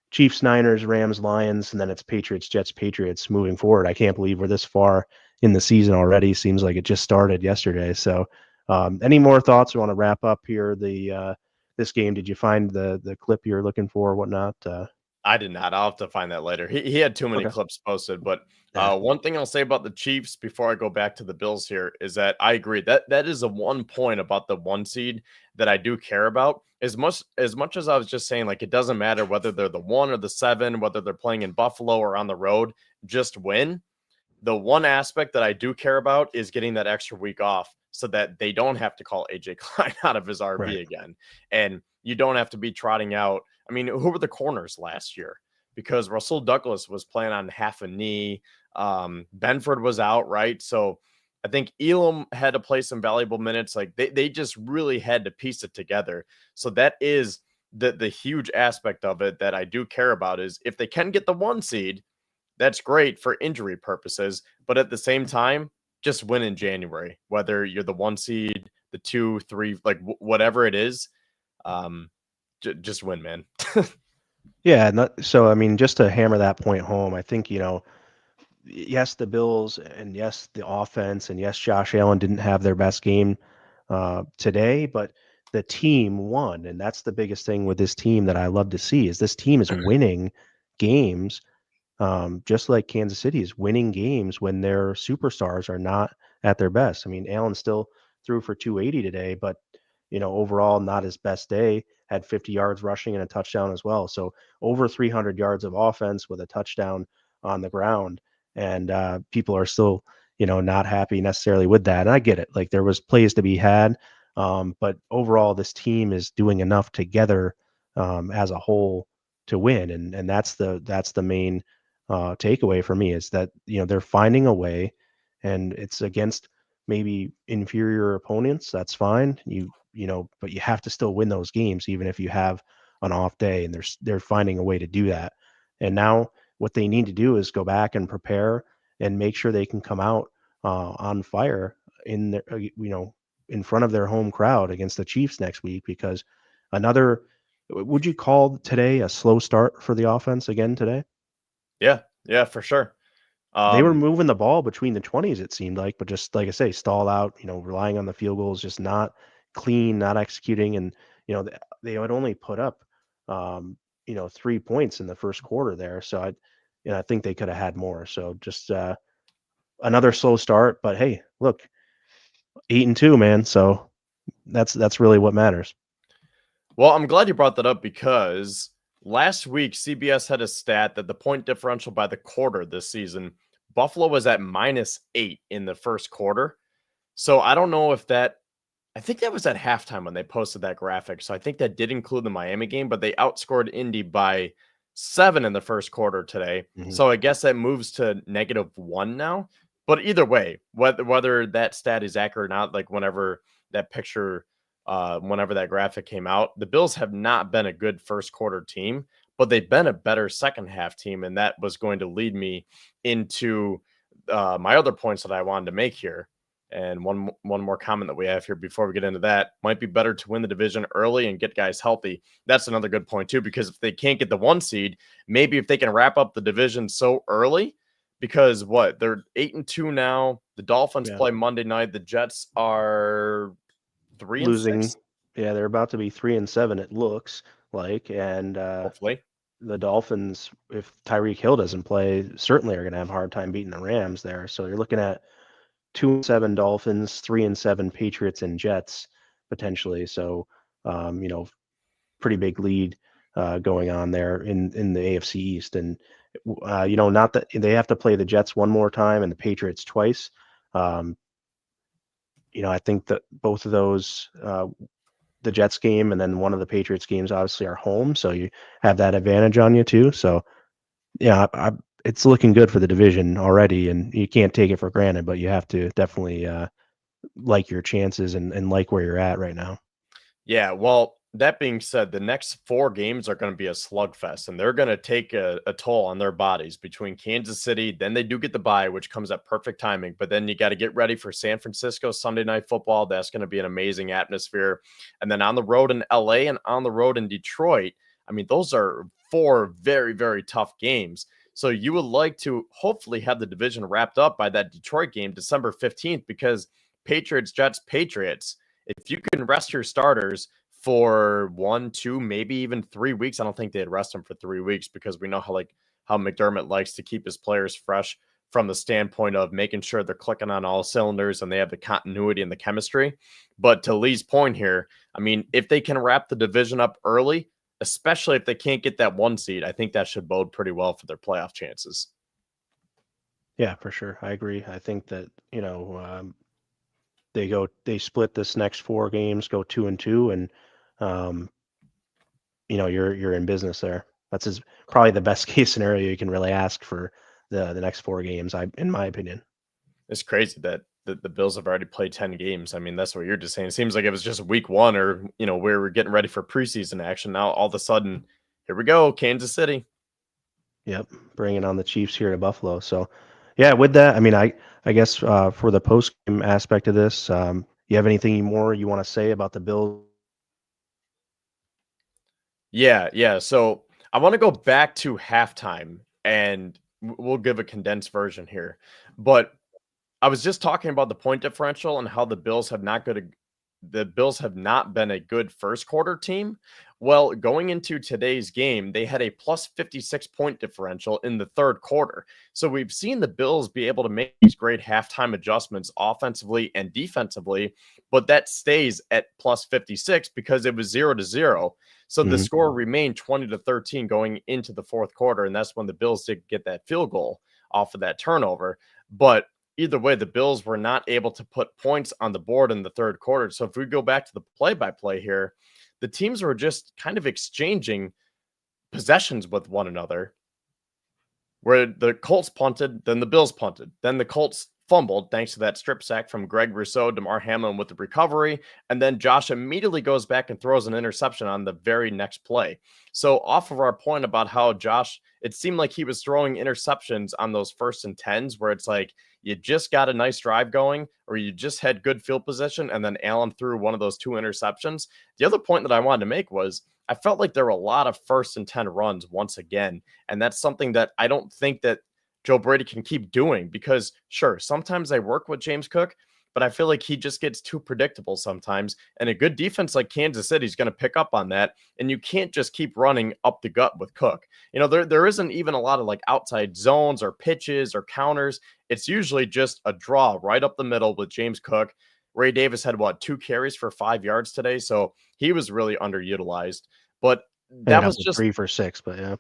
B: Chiefs, Niners, Rams, Lions, and then it's Patriots, Jets, Patriots moving forward. I can't believe we're this far in the season already. Seems like it just started yesterday. So, any more thoughts? We want to wrap up here this game. Did you find the clip you're looking for or whatnot?
A: I did not. I'll have to find that later. He had too many
B: Okay.
A: clips posted. But
B: Yeah.
A: one thing I'll say about the Chiefs before I go back to the Bills here is that I agree that is a one point about the 1 seed that I do care about. As much as I was just saying, like, it doesn't matter whether they're the 1 or the 7, whether they're playing in Buffalo or on the road, just win. The one aspect that I do care about is getting that extra week off so that they don't have to call AJ Klein out of his RV
B: Right.
A: again. And you don't have to be trotting out. I mean, who were the corners last year? Because Russell Douglas was playing on half a knee. Benford was out, right? So I think Elam had to play some valuable minutes. Like they just really had to piece it together. So that is the huge aspect of it that I do care about is if they can get the 1 seed, that's great for injury purposes, but at the same time, just win in January, whether you're the 1 seed, the 2, 3, like whatever it is, um, just win, man.
B: Yeah. So, I mean, just to hammer that point home, I think, yes, the Bills and yes, the offense and yes, Josh Allen didn't have their best game today, but the team won. And that's the biggest thing with this team that I love to see is this team is winning games, just like Kansas City is winning games when their superstars are not at their best. I mean, Allen still threw for 280 today, but overall not his best day. Had 50 yards rushing and a touchdown as well. So over 300 yards of offense with a touchdown on the ground, and people are still not happy necessarily with that. And I get it. Like there was plays to be had, but overall this team is doing enough together as a whole to win, and that's the main takeaway for me is that they're finding a way, and it's against maybe inferior opponents. That's fine. But you have to still win those games even if you have an off day, and they're finding a way to do that. And now what they need to do is go back and prepare and make sure they can come out on fire in the, in front of their home crowd against the Chiefs next week, because another would you call today a slow start for the offense again today?
A: Yeah, yeah, for sure.
B: They were
A: Um,
B: moving the ball between the 20s, it seemed like, but just like I say, stall out, relying on the field goals, just not clean, not executing. And, they would only put up, 3 points in the first quarter there. So I think they could have had more. So just another slow start. But hey, look, 8-2, man. So that's really what matters.
A: well, I'm glad you brought that up because last week CBS had a stat that the point differential by the quarter this season, Buffalo was at -8 in the first quarter. So I don't know if that I think that was at halftime when they posted that graphic. So I think that did include the Miami game, but they outscored Indy by 7 in the first quarter today.
B: Mhm.
A: So I guess that moves to -1 now. But either way, whether that stat is accurate or not, like that picture, whenever that graphic came out, the Bills have not been a good first quarter team, but they've been a better second half team, and that was going to lead me into my other points that I wanted to make here. And one more comment that we have here before we get into that, might be better to win the division early and get guys healthy. That's another good point too, because if they can't get the 1 seed, maybe if they can wrap up the division so early, because they're 8-2 now. The Dolphins
B: Yeah.
A: play Monday night. The Jets are 3-6,
B: Losing. Yeah, they're about to be 3-7, it looks like. And
A: hopefully.
B: the Dolphins, if Tyreek Hill doesn't play, certainly are going to have a hard time beating the Rams there. So you're looking at 2-7 Dolphins, 3-7 Patriots and Jets potentially. So, pretty big lead going on there in the AFC East. And not that they have to play the Jets one more time and the Patriots twice. Um, I think that both of those, the Jets game and then one of the Patriots games, obviously are home, so you have that advantage on you too. So yeah, it's looking good for the division already, and you can't take it for granted, but you have to definitely like your chances and like where you're at right now.
A: Yeah, well, that being said, the next 4 games are going to be a slugfest, and they're going to take a toll on their bodies between Kansas City. Then they do get the bye, which comes at perfect timing. But then you got to get ready for San Francisco Sunday Night Football. That's going to be an amazing atmosphere. And then on the road in LA and on the road in Detroit. I mean, those are 4 very, very tough games. So you would like to hopefully have the division wrapped up by that Detroit game, December 15th, because Patriots, Jets, Patriots, if you can rest your starters, for 1, 2, maybe even 3 weeks. I don't think they'd rest him for 3 weeks because we know how McDermott likes to keep his players fresh from the standpoint of making sure they're clicking on all cylinders and they have the continuity and the chemistry. But to Lee's point here, I mean, if they can wrap the division up early, especially if they can't get that 1 seed, I think that should bode pretty well for their playoff chances.
B: Yeah, for sure. I agree. I think that, they split this next 4 games, go 2-2, and um, you're in business there. That's probably the best case scenario you can really ask for the next 4 games, in my opinion.
A: It's crazy that the Bills have already played 10 games. I mean, that's what you're just saying. It seems like it was just week 1 or, where we're getting ready for preseason action. Now, all of a sudden, here we go, Kansas City.
B: Yep, bringing on the Chiefs here to Buffalo. So, yeah, with that, I mean, I guess for the post-game aspect of this, you have anything more you want to say about the Bills?
A: Yeah. So I want to go back to halftime and we'll give a condensed version here. But I was just talking about the point differential and how the Bills have not been a good first quarter team. Well, going into today's game, they had a plus 56 point differential in the third quarter. So we've seen the Bills be able to make these great halftime adjustments offensively and defensively, but that stays at plus 56 because it was 0-0. So the score remained 20-13 going into the fourth quarter. And that's when the Bills did get that field goal off of that turnover. But either way, the Bills were not able to put points on the board in the third quarter. So if we go back to the play-by-play here, the teams were just kind of exchanging possessions with one another, where the Colts punted, then the Bills punted, then the Colts fumbled thanks to that strip sack from Greg Rousseau, DeMar Hamlin with the recovery, and then Josh immediately goes back and throws an interception on the very next play. So off of our point about how Josh, it seemed like he was throwing interceptions on those 1st and 10s where it's like you just got a nice drive going or you just had good field position and then Allen threw one of those 2 interceptions. The other point that I wanted to make was I felt like there were a lot of 1st and 10 runs once again, and that's something that I don't think that Joe Brady can keep doing because, sure, sometimes they work with James Cook, but I feel like he just gets too predictable sometimes. And a good defense like Kansas City is going to pick up on that. And you can't just keep running up the gut with Cook. There isn't even a lot of like outside zones or pitches or counters. It's usually just a draw right up the middle with James Cook. Ray Davis had 2 carries for 5 yards today. So he was really underutilized. But that was just
B: 3 for 6, but yeah.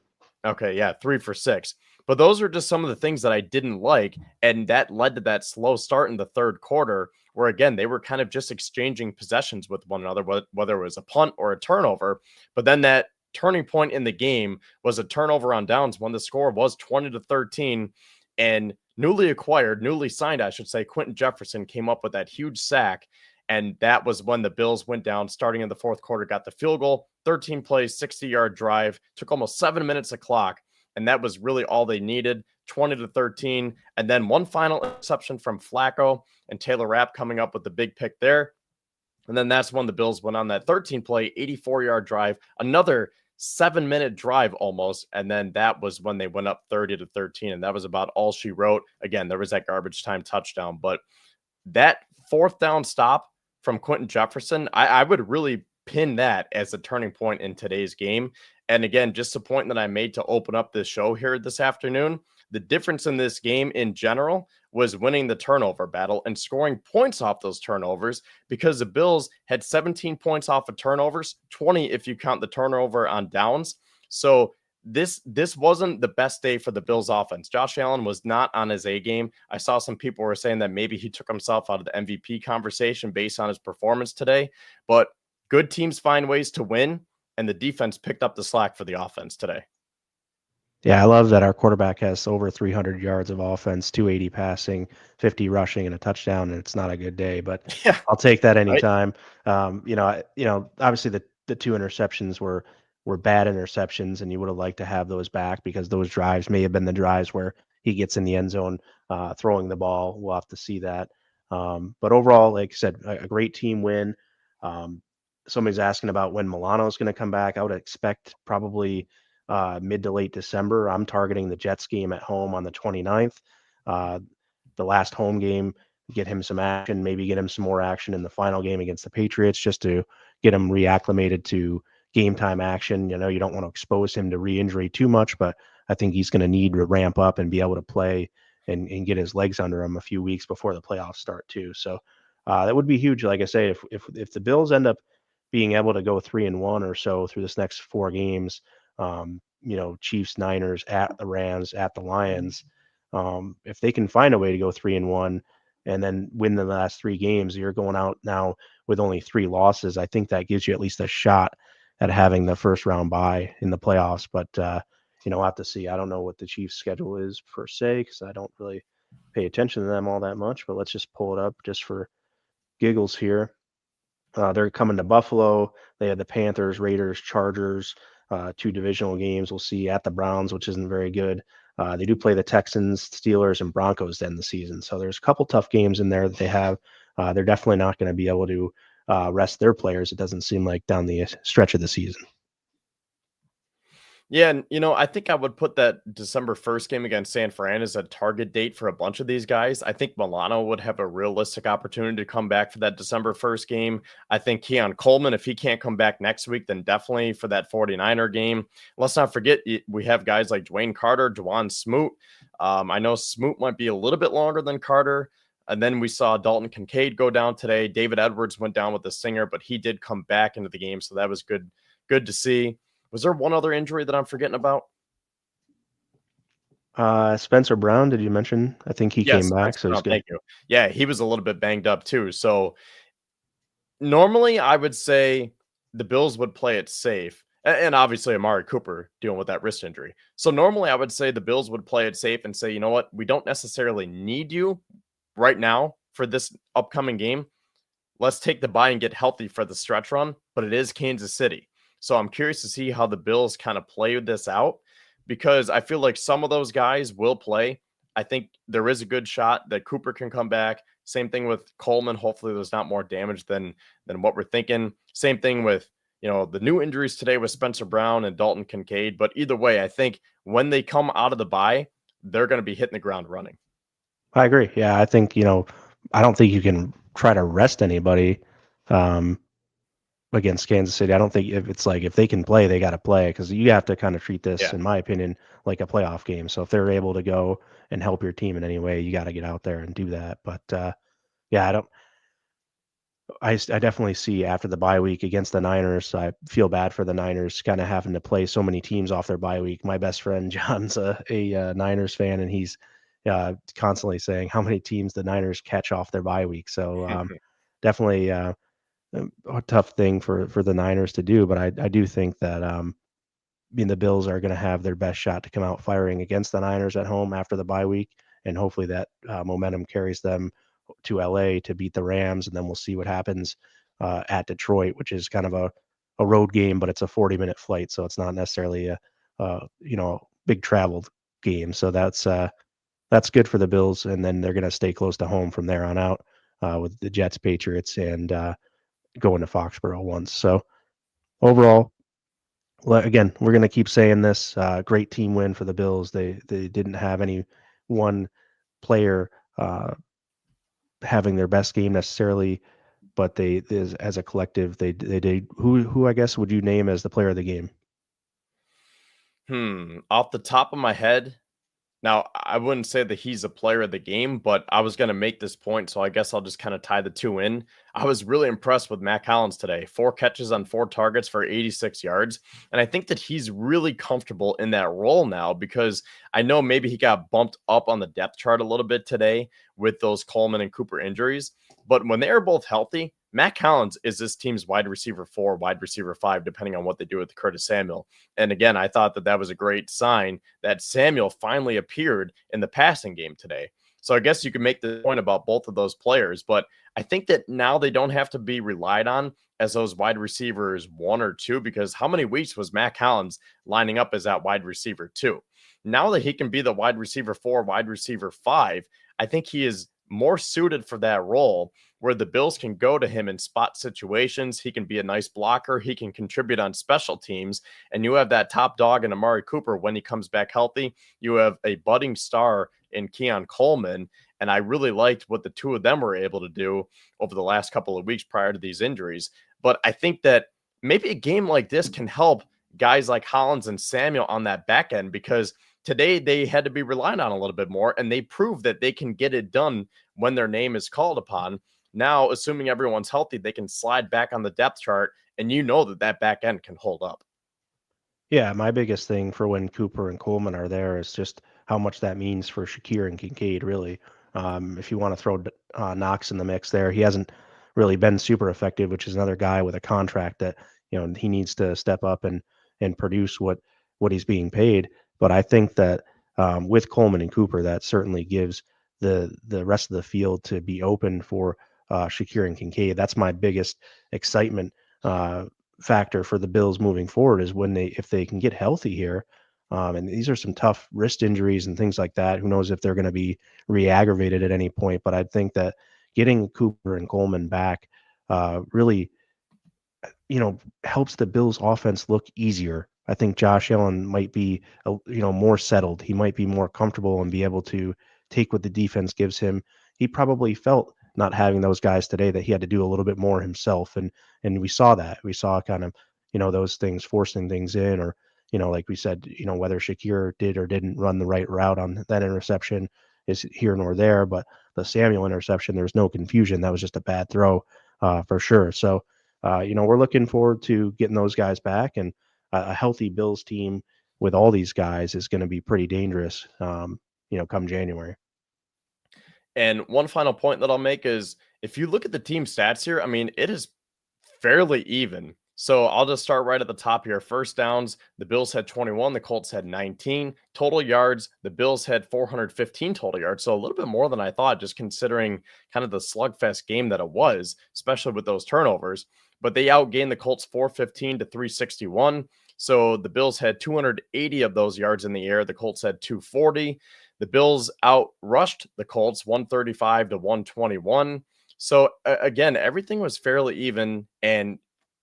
A: Okay, yeah, 3 for 6. But those are just some of the things that I didn't like, and that led to that slow start in the third quarter, where again they were kind of just exchanging possessions with one another, whether it was a punt or a turnover. But then that turning point in the game was a turnover on downs when the score was 20-13, and newly signed, I should say, Quentin Jefferson came up with that huge sack. And that was when the Bills went down starting in the fourth quarter, got the field goal, 13 plays, 60-yard drive, took almost 7 minutes of clock. And that was really all they needed, 20-13. And then one final interception from Flacco and Taylor Rapp coming up with the big pick there. And then that's when the Bills went on that 13-play, 84-yard drive, another 7-minute drive almost. And then that was when they went up 30-13. And that was about all she wrote. Again, there was that garbage time touchdown. But that fourth down stop from Quentin Jefferson, I would really pin that as a turning point in today's game. And again, just the point that I made to open up this show here this afternoon, the difference in this game in general was winning the turnover battle and scoring points off those turnovers because the Bills had 17 points off of turnovers, 20 if you count the turnover on downs. So this wasn't the best day for the Bills offense. Josh Allen was not on his A game. I saw some people were saying that maybe he took himself out of the MVP conversation based on his performance today, but good teams find ways to win, and the defense picked up the slack for the offense today.
B: Yeah, I love that our quarterback has over 300 yards of offense, 280 passing, 50 rushing, and a touchdown, and it's not a good day, but
A: Yeah,
B: I'll take that
A: right.
B: anytime. Obviously the 2 interceptions were bad interceptions, and you would have liked to have those back because those drives may have been the drives where he gets in the end zone throwing the ball. We'll have to see that. But overall, like I said, a great team win. Somebody's asking about when Milano's going to come back. I would expect probably mid to late December. I'm targeting the Jets game at home on the 29th. The last home game, get him some action, maybe get him some more action in the final game against the Patriots just to get him reacclimated to game time action. You know, you don't want to expose him to re-injury too much, but I think he's going to need to ramp up and be able to play and get his legs under him a few weeks before the playoffs start too. So that would be huge. Like I say, if the Bills end up being able to go 3-1 or so through this next 4 games, Chiefs, Niners, at the Rams, at the Lions, if they can find a way to go 3-1 and then win the last 3 games, you're going out now with only 3 losses. I think that gives you at least a shot at having the first round bye in the playoffs. But we'll have to see. I don't know what the Chiefs' schedule is per se because I don't really pay attention to them all that much. But let's just pull it up just for giggles here. They're coming to Buffalo. They have the Panthers, Raiders, Chargers, 2 divisional games. We'll see at the Browns, which isn't very good. They do play the Texans, Steelers, and Broncos to end the season. So there's a couple tough games in there that they have. They're definitely not going to be able to rest their players. It doesn't seem like down the stretch of the season.
A: Yeah, and I think I would put that December 1st game against San Fran as a target date for a bunch of these guys. I think Milano would have a realistic opportunity to come back for that December 1st game. I think Keon Coleman, if he can't come back next week, then definitely for that 49er game. Let's not forget, we have guys like Dwayne Carter, Juwan Smoot. I know Smoot might be a little bit longer than Carter. And then we saw Dalton Kincaid go down today. David Edwards went down with the singer, but he did come back into the game, so that was good to see. Was there one other injury that I'm forgetting about?
B: Spencer Brown, did you mention? I think he came back,
A: Spencer
B: so he's
A: Brown,
B: good.
A: thank you. Yeah, he was a little bit banged up too. So normally I would say the Bills would play it safe. And obviously Amari Cooper dealing with that wrist injury. So normally I would say the Bills would play it safe and say, you know what, we don't necessarily need you right now for this upcoming game. Let's take the bye and get healthy for the stretch run. But it is Kansas City. So I'm curious to see how the Bills kind of play this out because I feel like some of those guys will play. I think there is a good shot that Cooper can come back. Same thing with Coleman. Hopefully there's not more damage than what we're thinking. Same thing with, the new injuries today with Spencer Brown and Dalton Kincaid. But either way, I think when they come out of the bye, they're going to be hitting the ground running.
B: I agree. Yeah, I think, I don't think you can try to rest anybody against Kansas City. I don't think if they can play, they got to play because you have to kind of treat this, in my opinion, like a playoff game. So if they're able to go and help your team in any way, you got to get out there and do that. But I definitely see after the bye week against the Niners, I feel bad for the Niners kind of having to play so many teams off their bye week. My best friend John's a Niners fan, and he's constantly saying how many teams the Niners catch off their bye week. So definitely a tough thing for the Niners to do. But I do think that the Bills are going to have their best shot to come out firing against the Niners at home after the bye week, and hopefully that momentum carries them to LA to beat the Rams, and then we'll see what happens at Detroit, which is kind of a road game, but it's a 40-minute flight, so it's not necessarily a big traveled game. So that's good for the Bills, and then they're going to stay close to home from there on out with the Jets, Patriots, and going to Foxborough once. So overall, again, we're going to keep saying this. Great team win for the Bills. They didn't have any one player having their best game necessarily, but they as a collective they did. Who I guess would you name as the player of the game?
A: Off the top of my head, now I wouldn't say that he's a player of the game, but I was going to make this point, so I guess I'll just kind of tie the two in. I was really impressed with Mac Hollins today. 4 catches on 4 targets for 86 yards, and I think that he's really comfortable in that role now because I know maybe he got bumped up on the depth chart a little bit today with those Coleman and Cooper injuries, but when they are both healthy, Mac Hollins is this team's wide receiver 4, wide receiver 5, depending on what they do with Curtis Samuel. And again, I thought that was a great sign that Samuel finally appeared in the passing game today. So I guess you could make the point about both of those players, but I think that now they don't have to be relied on as those wide receivers 1 or 2, because how many weeks was Mac Hollins lining up as that wide receiver 2? Now that he can be the wide receiver 4, wide receiver 5, I think he is more suited for that role where the Bills can go to him in spot situations. He can be a nice blocker. He can contribute on special teams. And you have that top dog in Amari Cooper when he comes back healthy. You have a budding star in Keon Coleman. And I really liked what the two of them were able to do over the last couple of weeks prior to these injuries. But I think that maybe a game like this can help guys like Hollins and Samuel on that back end, because today they had to be relied on a little bit more, and they proved that they can get it done when their name is called upon. Now, assuming everyone's healthy, they can slide back on the depth chart, and that back end can hold up.
B: Yeah, my biggest thing for when Cooper and Coleman are there is just how much that means for Shakir and Kincaid, really. If you want to throw Knox in the mix there, he hasn't really been super effective, which is another guy with a contract that, he needs to step up and produce what he's being paid. But I think that with Coleman and Cooper, that certainly gives the rest of the field to be open for Shakir and Kincaid. That's my biggest excitement factor for the Bills moving forward is if they can get healthy here. And these are some tough wrist injuries and things like that. Who knows if they're going to be re-aggravated at any point? But I think that getting Cooper and Coleman back really, helps the Bills' offense look easier. I think Josh Allen might be, more settled. He might be more comfortable and be able to take what the defense gives him. He probably felt not having those guys today that he had to do a little bit more himself, and we saw that. We saw kind of, those things forcing things in, or like we said, whether Shakir did or didn't run the right route on that interception is here nor there. But the Samuel interception, there was no confusion. That was just a bad throw for sure. So we're looking forward to getting those guys back, and a healthy Bills team with all these guys is going to be pretty dangerous, come January.
A: And one final point that I'll make is, if you look at the team stats here, I mean, it is fairly even. So I'll just start right at the top here. First downs, the Bills had 21, the Colts had 19. Total yards, the Bills had 415 total yards. So a little bit more than I thought, just considering kind of the slugfest game that it was, especially with those turnovers. But they outgained the Colts 415 to 361. So the Bills had 280 of those yards in the air. The Colts had 240. The Bills outrushed the Colts 135 to 121. So again, everything was fairly even. And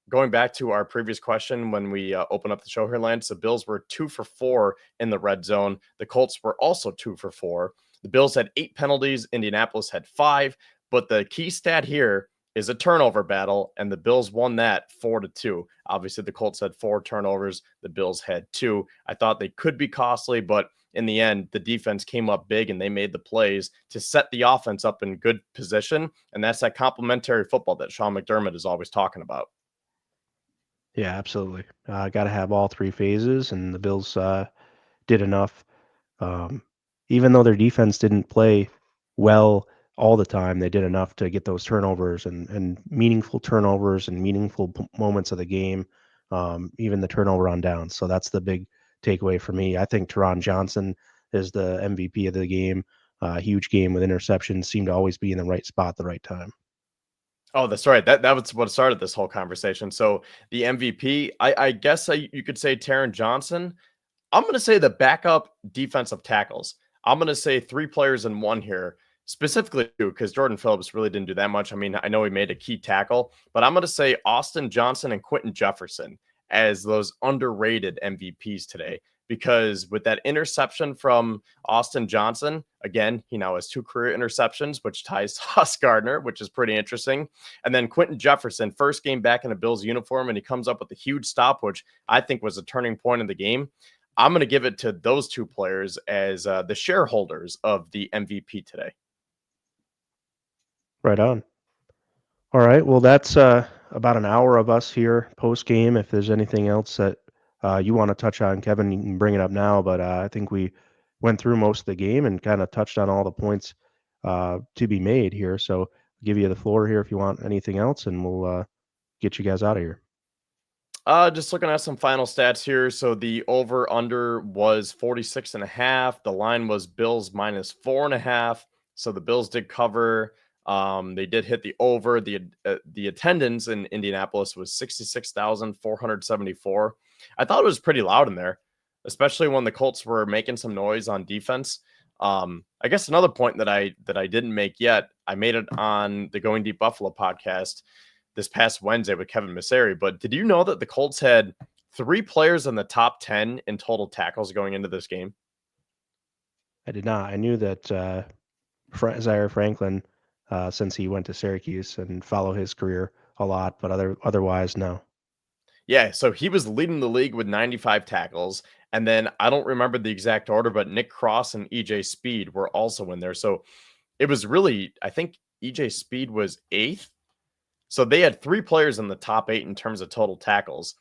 A: going back to our previous question when we open up the show here, Lance, the Bills were 2 for 4 in the red zone. The Colts were also 2 for 4. The Bills had 8 penalties. Indianapolis had 5. But the key stat here is a turnover battle, and the Bills won that 4-2. Obviously, the Colts had 4 turnovers. The Bills had 2. I thought they could be costly, but in the end, the defense came up big and they made the plays to set the offense up in good position. And that's that complementary football that Sean McDermott is always talking about.
B: Yeah, absolutely. Got to have all three phases, and the Bills did enough. Um, Even though their defense didn't play well all the time, they did enough to get those turnovers and meaningful turnovers and meaningful moments of the game, even the turnover on downs. So that's the big takeaway for me. I think Teron Johnson is the MVP of the game. Huge game with interceptions, seemed to always be in the right spot at the right time.
A: Oh, that's right. That was what started this whole conversation. So the MVP, I guess you could say Taron Johnson. I'm going to say the backup defensive tackles. I'm going to say 3 players in one here, specifically because Jordan Phillips really didn't do that much. I mean, I know he made a key tackle, but I'm going to say Austin Johnson and Quentin Jefferson as those underrated MVPs today. Because with that interception from Austin Johnson, again, he now has 2 career interceptions, which ties to Sauce Gardner, which is pretty interesting. And then Quentin Jefferson, first game back in a Bills uniform, and he comes up with a huge stop, which I think was a turning point in the game. I'm going to give it to those 2 players as the shareholders of the MVP today.
B: Right on. All right. Well, that's about an hour of us here post game. If there's anything else that you want to touch on, Kevin, you can bring it up now. But I think we went through most of the game and kind of touched on all the points to be made here. So I'll give you the floor here if you want anything else, and we'll get you guys out of here.
A: Just looking at some final stats here. So the over under was 46.5. The line was Bills -4.5. So the Bills did cover. They did hit the over. The attendance in Indianapolis was 66,474. I thought it was pretty loud in there, especially when the Colts were making some noise on defense. I guess another point that I didn't make yet, I made it on the Going Deep Buffalo podcast this past Wednesday with Kevin Masseri. But did you know that the Colts had 3 players in the top 10 in total tackles going into this game?
B: I did not. I knew that Zaire Franklin, since he went to Syracuse and follow his career, a lot, but otherwise, no.
A: Yeah, so he was leading the league with 95 tackles. And then I don't remember the exact order, but Nick Cross and EJ Speed were also in there. So it was really, I think EJ Speed was eighth. So they had three players in the top eight in terms of total tackles.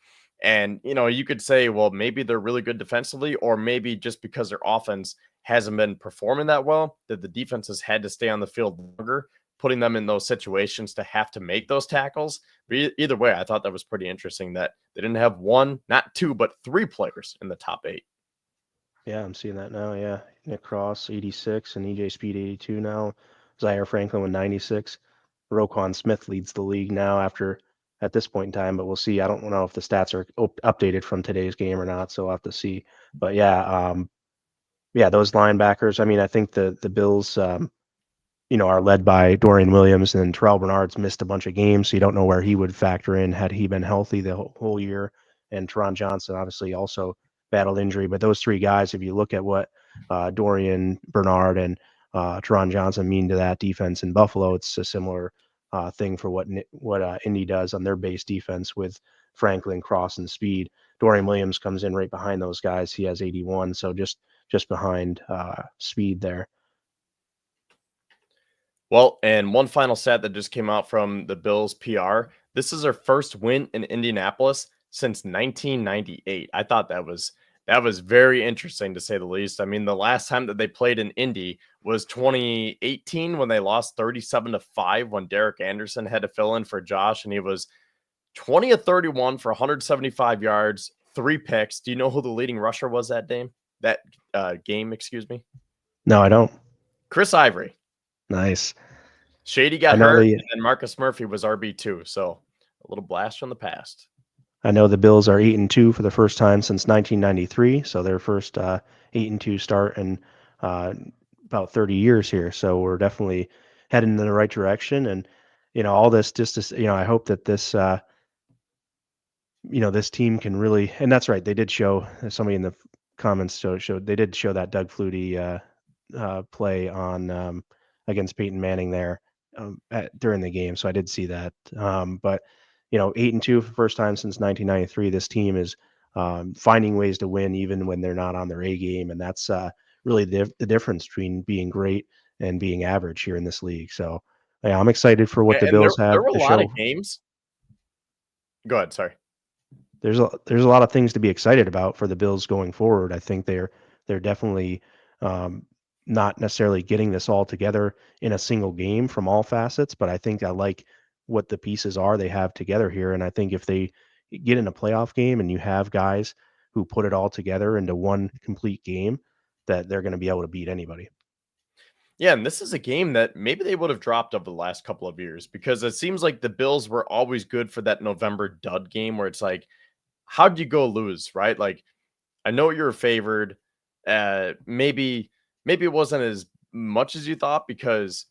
A: And, you could say, well, maybe they're really good defensively, or maybe just because their offense hasn't been performing that well, that the defenses had to stay on the field longer, putting them in those situations to have to make those tackles. But either way, I thought that was pretty interesting that they didn't have one, not two, but three players in the top eight.
B: Yeah, I'm seeing that now. Yeah, Nick Cross 86 and EJ Speed 82 now. Zaire Franklin with 96. Roquan Smith leads the league now at this point in time, but we'll see. I don't know if the stats are updated from today's game or not, so we'll have to see. But yeah, those linebackers. I mean, I think the Bills, are led by Dorian Williams, and Terrell Bernard's missed a bunch of games, so you don't know where he would factor in had he been healthy the whole year. And Teron Johnson obviously also battled injury, but those three guys, if you look at what Dorian Bernard and Teron Johnson mean to that defense in Buffalo, it's a similar thing for what Indy does on their base defense with Franklin, Cross, and Speed. Dorian Williams comes in right behind those guys. He has 81, so just behind Speed there.
A: Well, and one final stat that just came out from the Bills PR. This is their first win in Indianapolis since 1998. I thought that was very interesting to say the least. I mean, the last time that they played in Indy was 2018 when they lost 37-5 when Derek Anderson had to fill in for Josh, and he was 20 of 31 for 175 yards, 3 picks. Do you know who the leading rusher was that game? Excuse me.
B: No, I don't.
A: Chris Ivory.
B: Nice.
A: Shady got hurt, and then Marcus Murphy was RB2. So a little blast from the past.
B: I know the Bills are 8-2 for the first time since 1993. So their first 8-2 start in about 30 years here. So we're definitely heading in the right direction. And, all this just to, I hope that this, this team can really, and that's right. They did show, somebody in the comments showed they did show that Doug Flutie play on against Peyton Manning there during the game. So I did see that. But 8-2 for the first time since 1993. This team is finding ways to win even when they're not on their A game, and that's really the difference between being great and being average here in this league. So yeah, I'm excited for what the Bills have.
A: There were a
B: to
A: lot
B: show.
A: of games. Go ahead. Sorry.
B: There's a lot of things to be excited about for the Bills going forward. I think they're definitely not necessarily getting this all together in a single game from all facets, but I think I like what the pieces are they have together here. And I think if they get in a playoff game and you have guys who put it all together into one complete game, that they're going to be able to beat anybody.
A: Yeah, and this is a game that maybe they would have dropped over the last couple of years because it seems like the Bills were always good for that November dud game where it's like, how'd you go lose, right? Like, I know you're favored. Maybe it wasn't as much as you thought because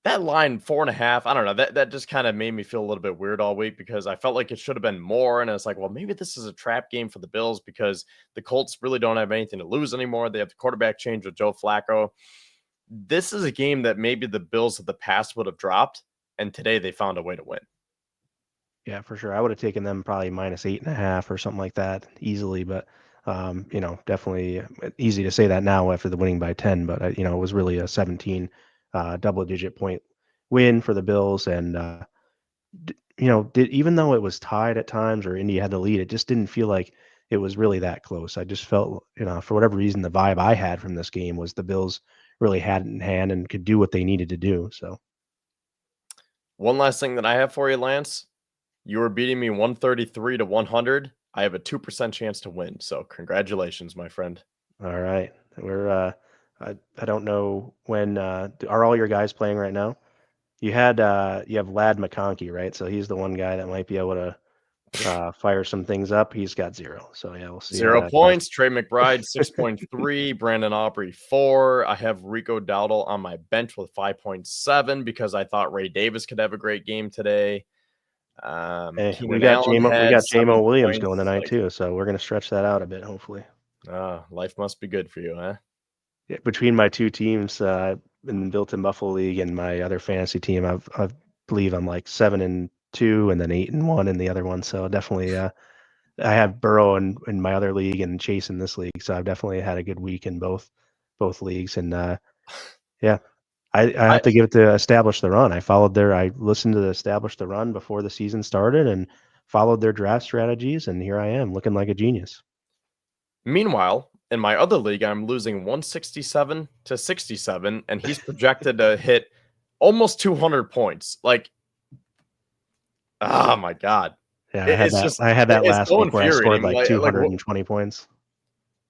A: that line 4.5, I don't know. That just kind of made me feel a little bit weird all week because I felt like it should have been more. And it's like, well, maybe this is a trap game for the Bills because the Colts really don't have anything to lose anymore. They have the quarterback change with Joe Flacco. This is a game that maybe the Bills of the past would have dropped, and today they found a way to win.
B: Yeah, for sure. I would have taken them probably -8.5 or something like that easily, but definitely easy to say that now after the winning by 10. But it was really a 17 double-digit point win for the Bills, and even though it was tied at times or Indy had the lead, it just didn't feel like it was really that close. I just felt, for whatever reason, the vibe I had from this game was the Bills really had it in hand and could do what they needed to do. So,
A: one last thing that I have for you, Lance. You were beating me 133 to 100. I have a 2% chance to win. So congratulations, my friend.
B: All right. We're I don't know when are all your guys playing right now? You have Lad McConkey, right? So he's the one guy that might be able to fire some things up. He's got 0. So yeah, we'll see.
A: 0 points. Goes. Trey McBride 6.3. Brandon Aubrey 4. I have Rico Dowdle on my bench with 5.7 because I thought Ray Davis could have a great game today.
B: Hey, we got J-Mo Williams going tonight too, so we're gonna stretch that out a bit, hopefully.
A: Life must be good for you, huh?
B: Yeah, between my two teams, in the Built in Buffalo League and my other fantasy team, I believe I'm like 7-2 2 and then 8-1 in the other one. So definitely, I have Burrow in my other league and Chase in this league. So I've definitely had a good week in both leagues. And yeah, I have to give it to Establish the Run. I listened to the Establish the Run before the season started and followed their draft strategies. And here I am looking like a genius.
A: Meanwhile, in my other league, I'm losing 167 to 67, and he's projected to hit almost 200 points. Like, oh my God.
B: Yeah,
A: It's
B: I had that
A: it's
B: last
A: so
B: week where I scored
A: infuriating.
B: like
A: Like,
B: 220 points.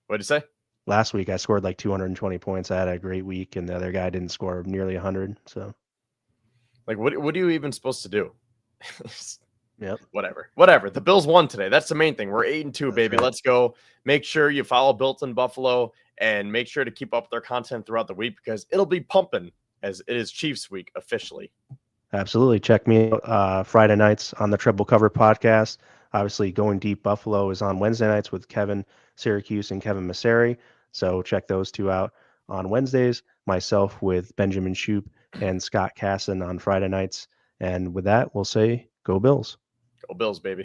A: what'd you say?
B: Last week I scored like 220 points. I had a great week, and the other guy didn't score nearly 100. So,
A: Like, what are you even supposed to do?
B: yep.
A: Whatever. The Bills won today. That's the main thing. We're 8-2, baby.
B: Right.
A: Let's go. Make sure you follow Built in Buffalo and make sure to keep up with their content throughout the week because it'll be pumping as it is Chiefs week officially.
B: Absolutely. Check me out Friday nights on the Treble Cover podcast. Obviously, Going Deep Buffalo is on Wednesday nights with Kevin Syracuse and Kevin Masseri. So check those two out on Wednesdays. Myself with Benjamin Shoup and Scott Casson on Friday nights. And with that, we'll say, go Bills.
A: Go Bills, baby.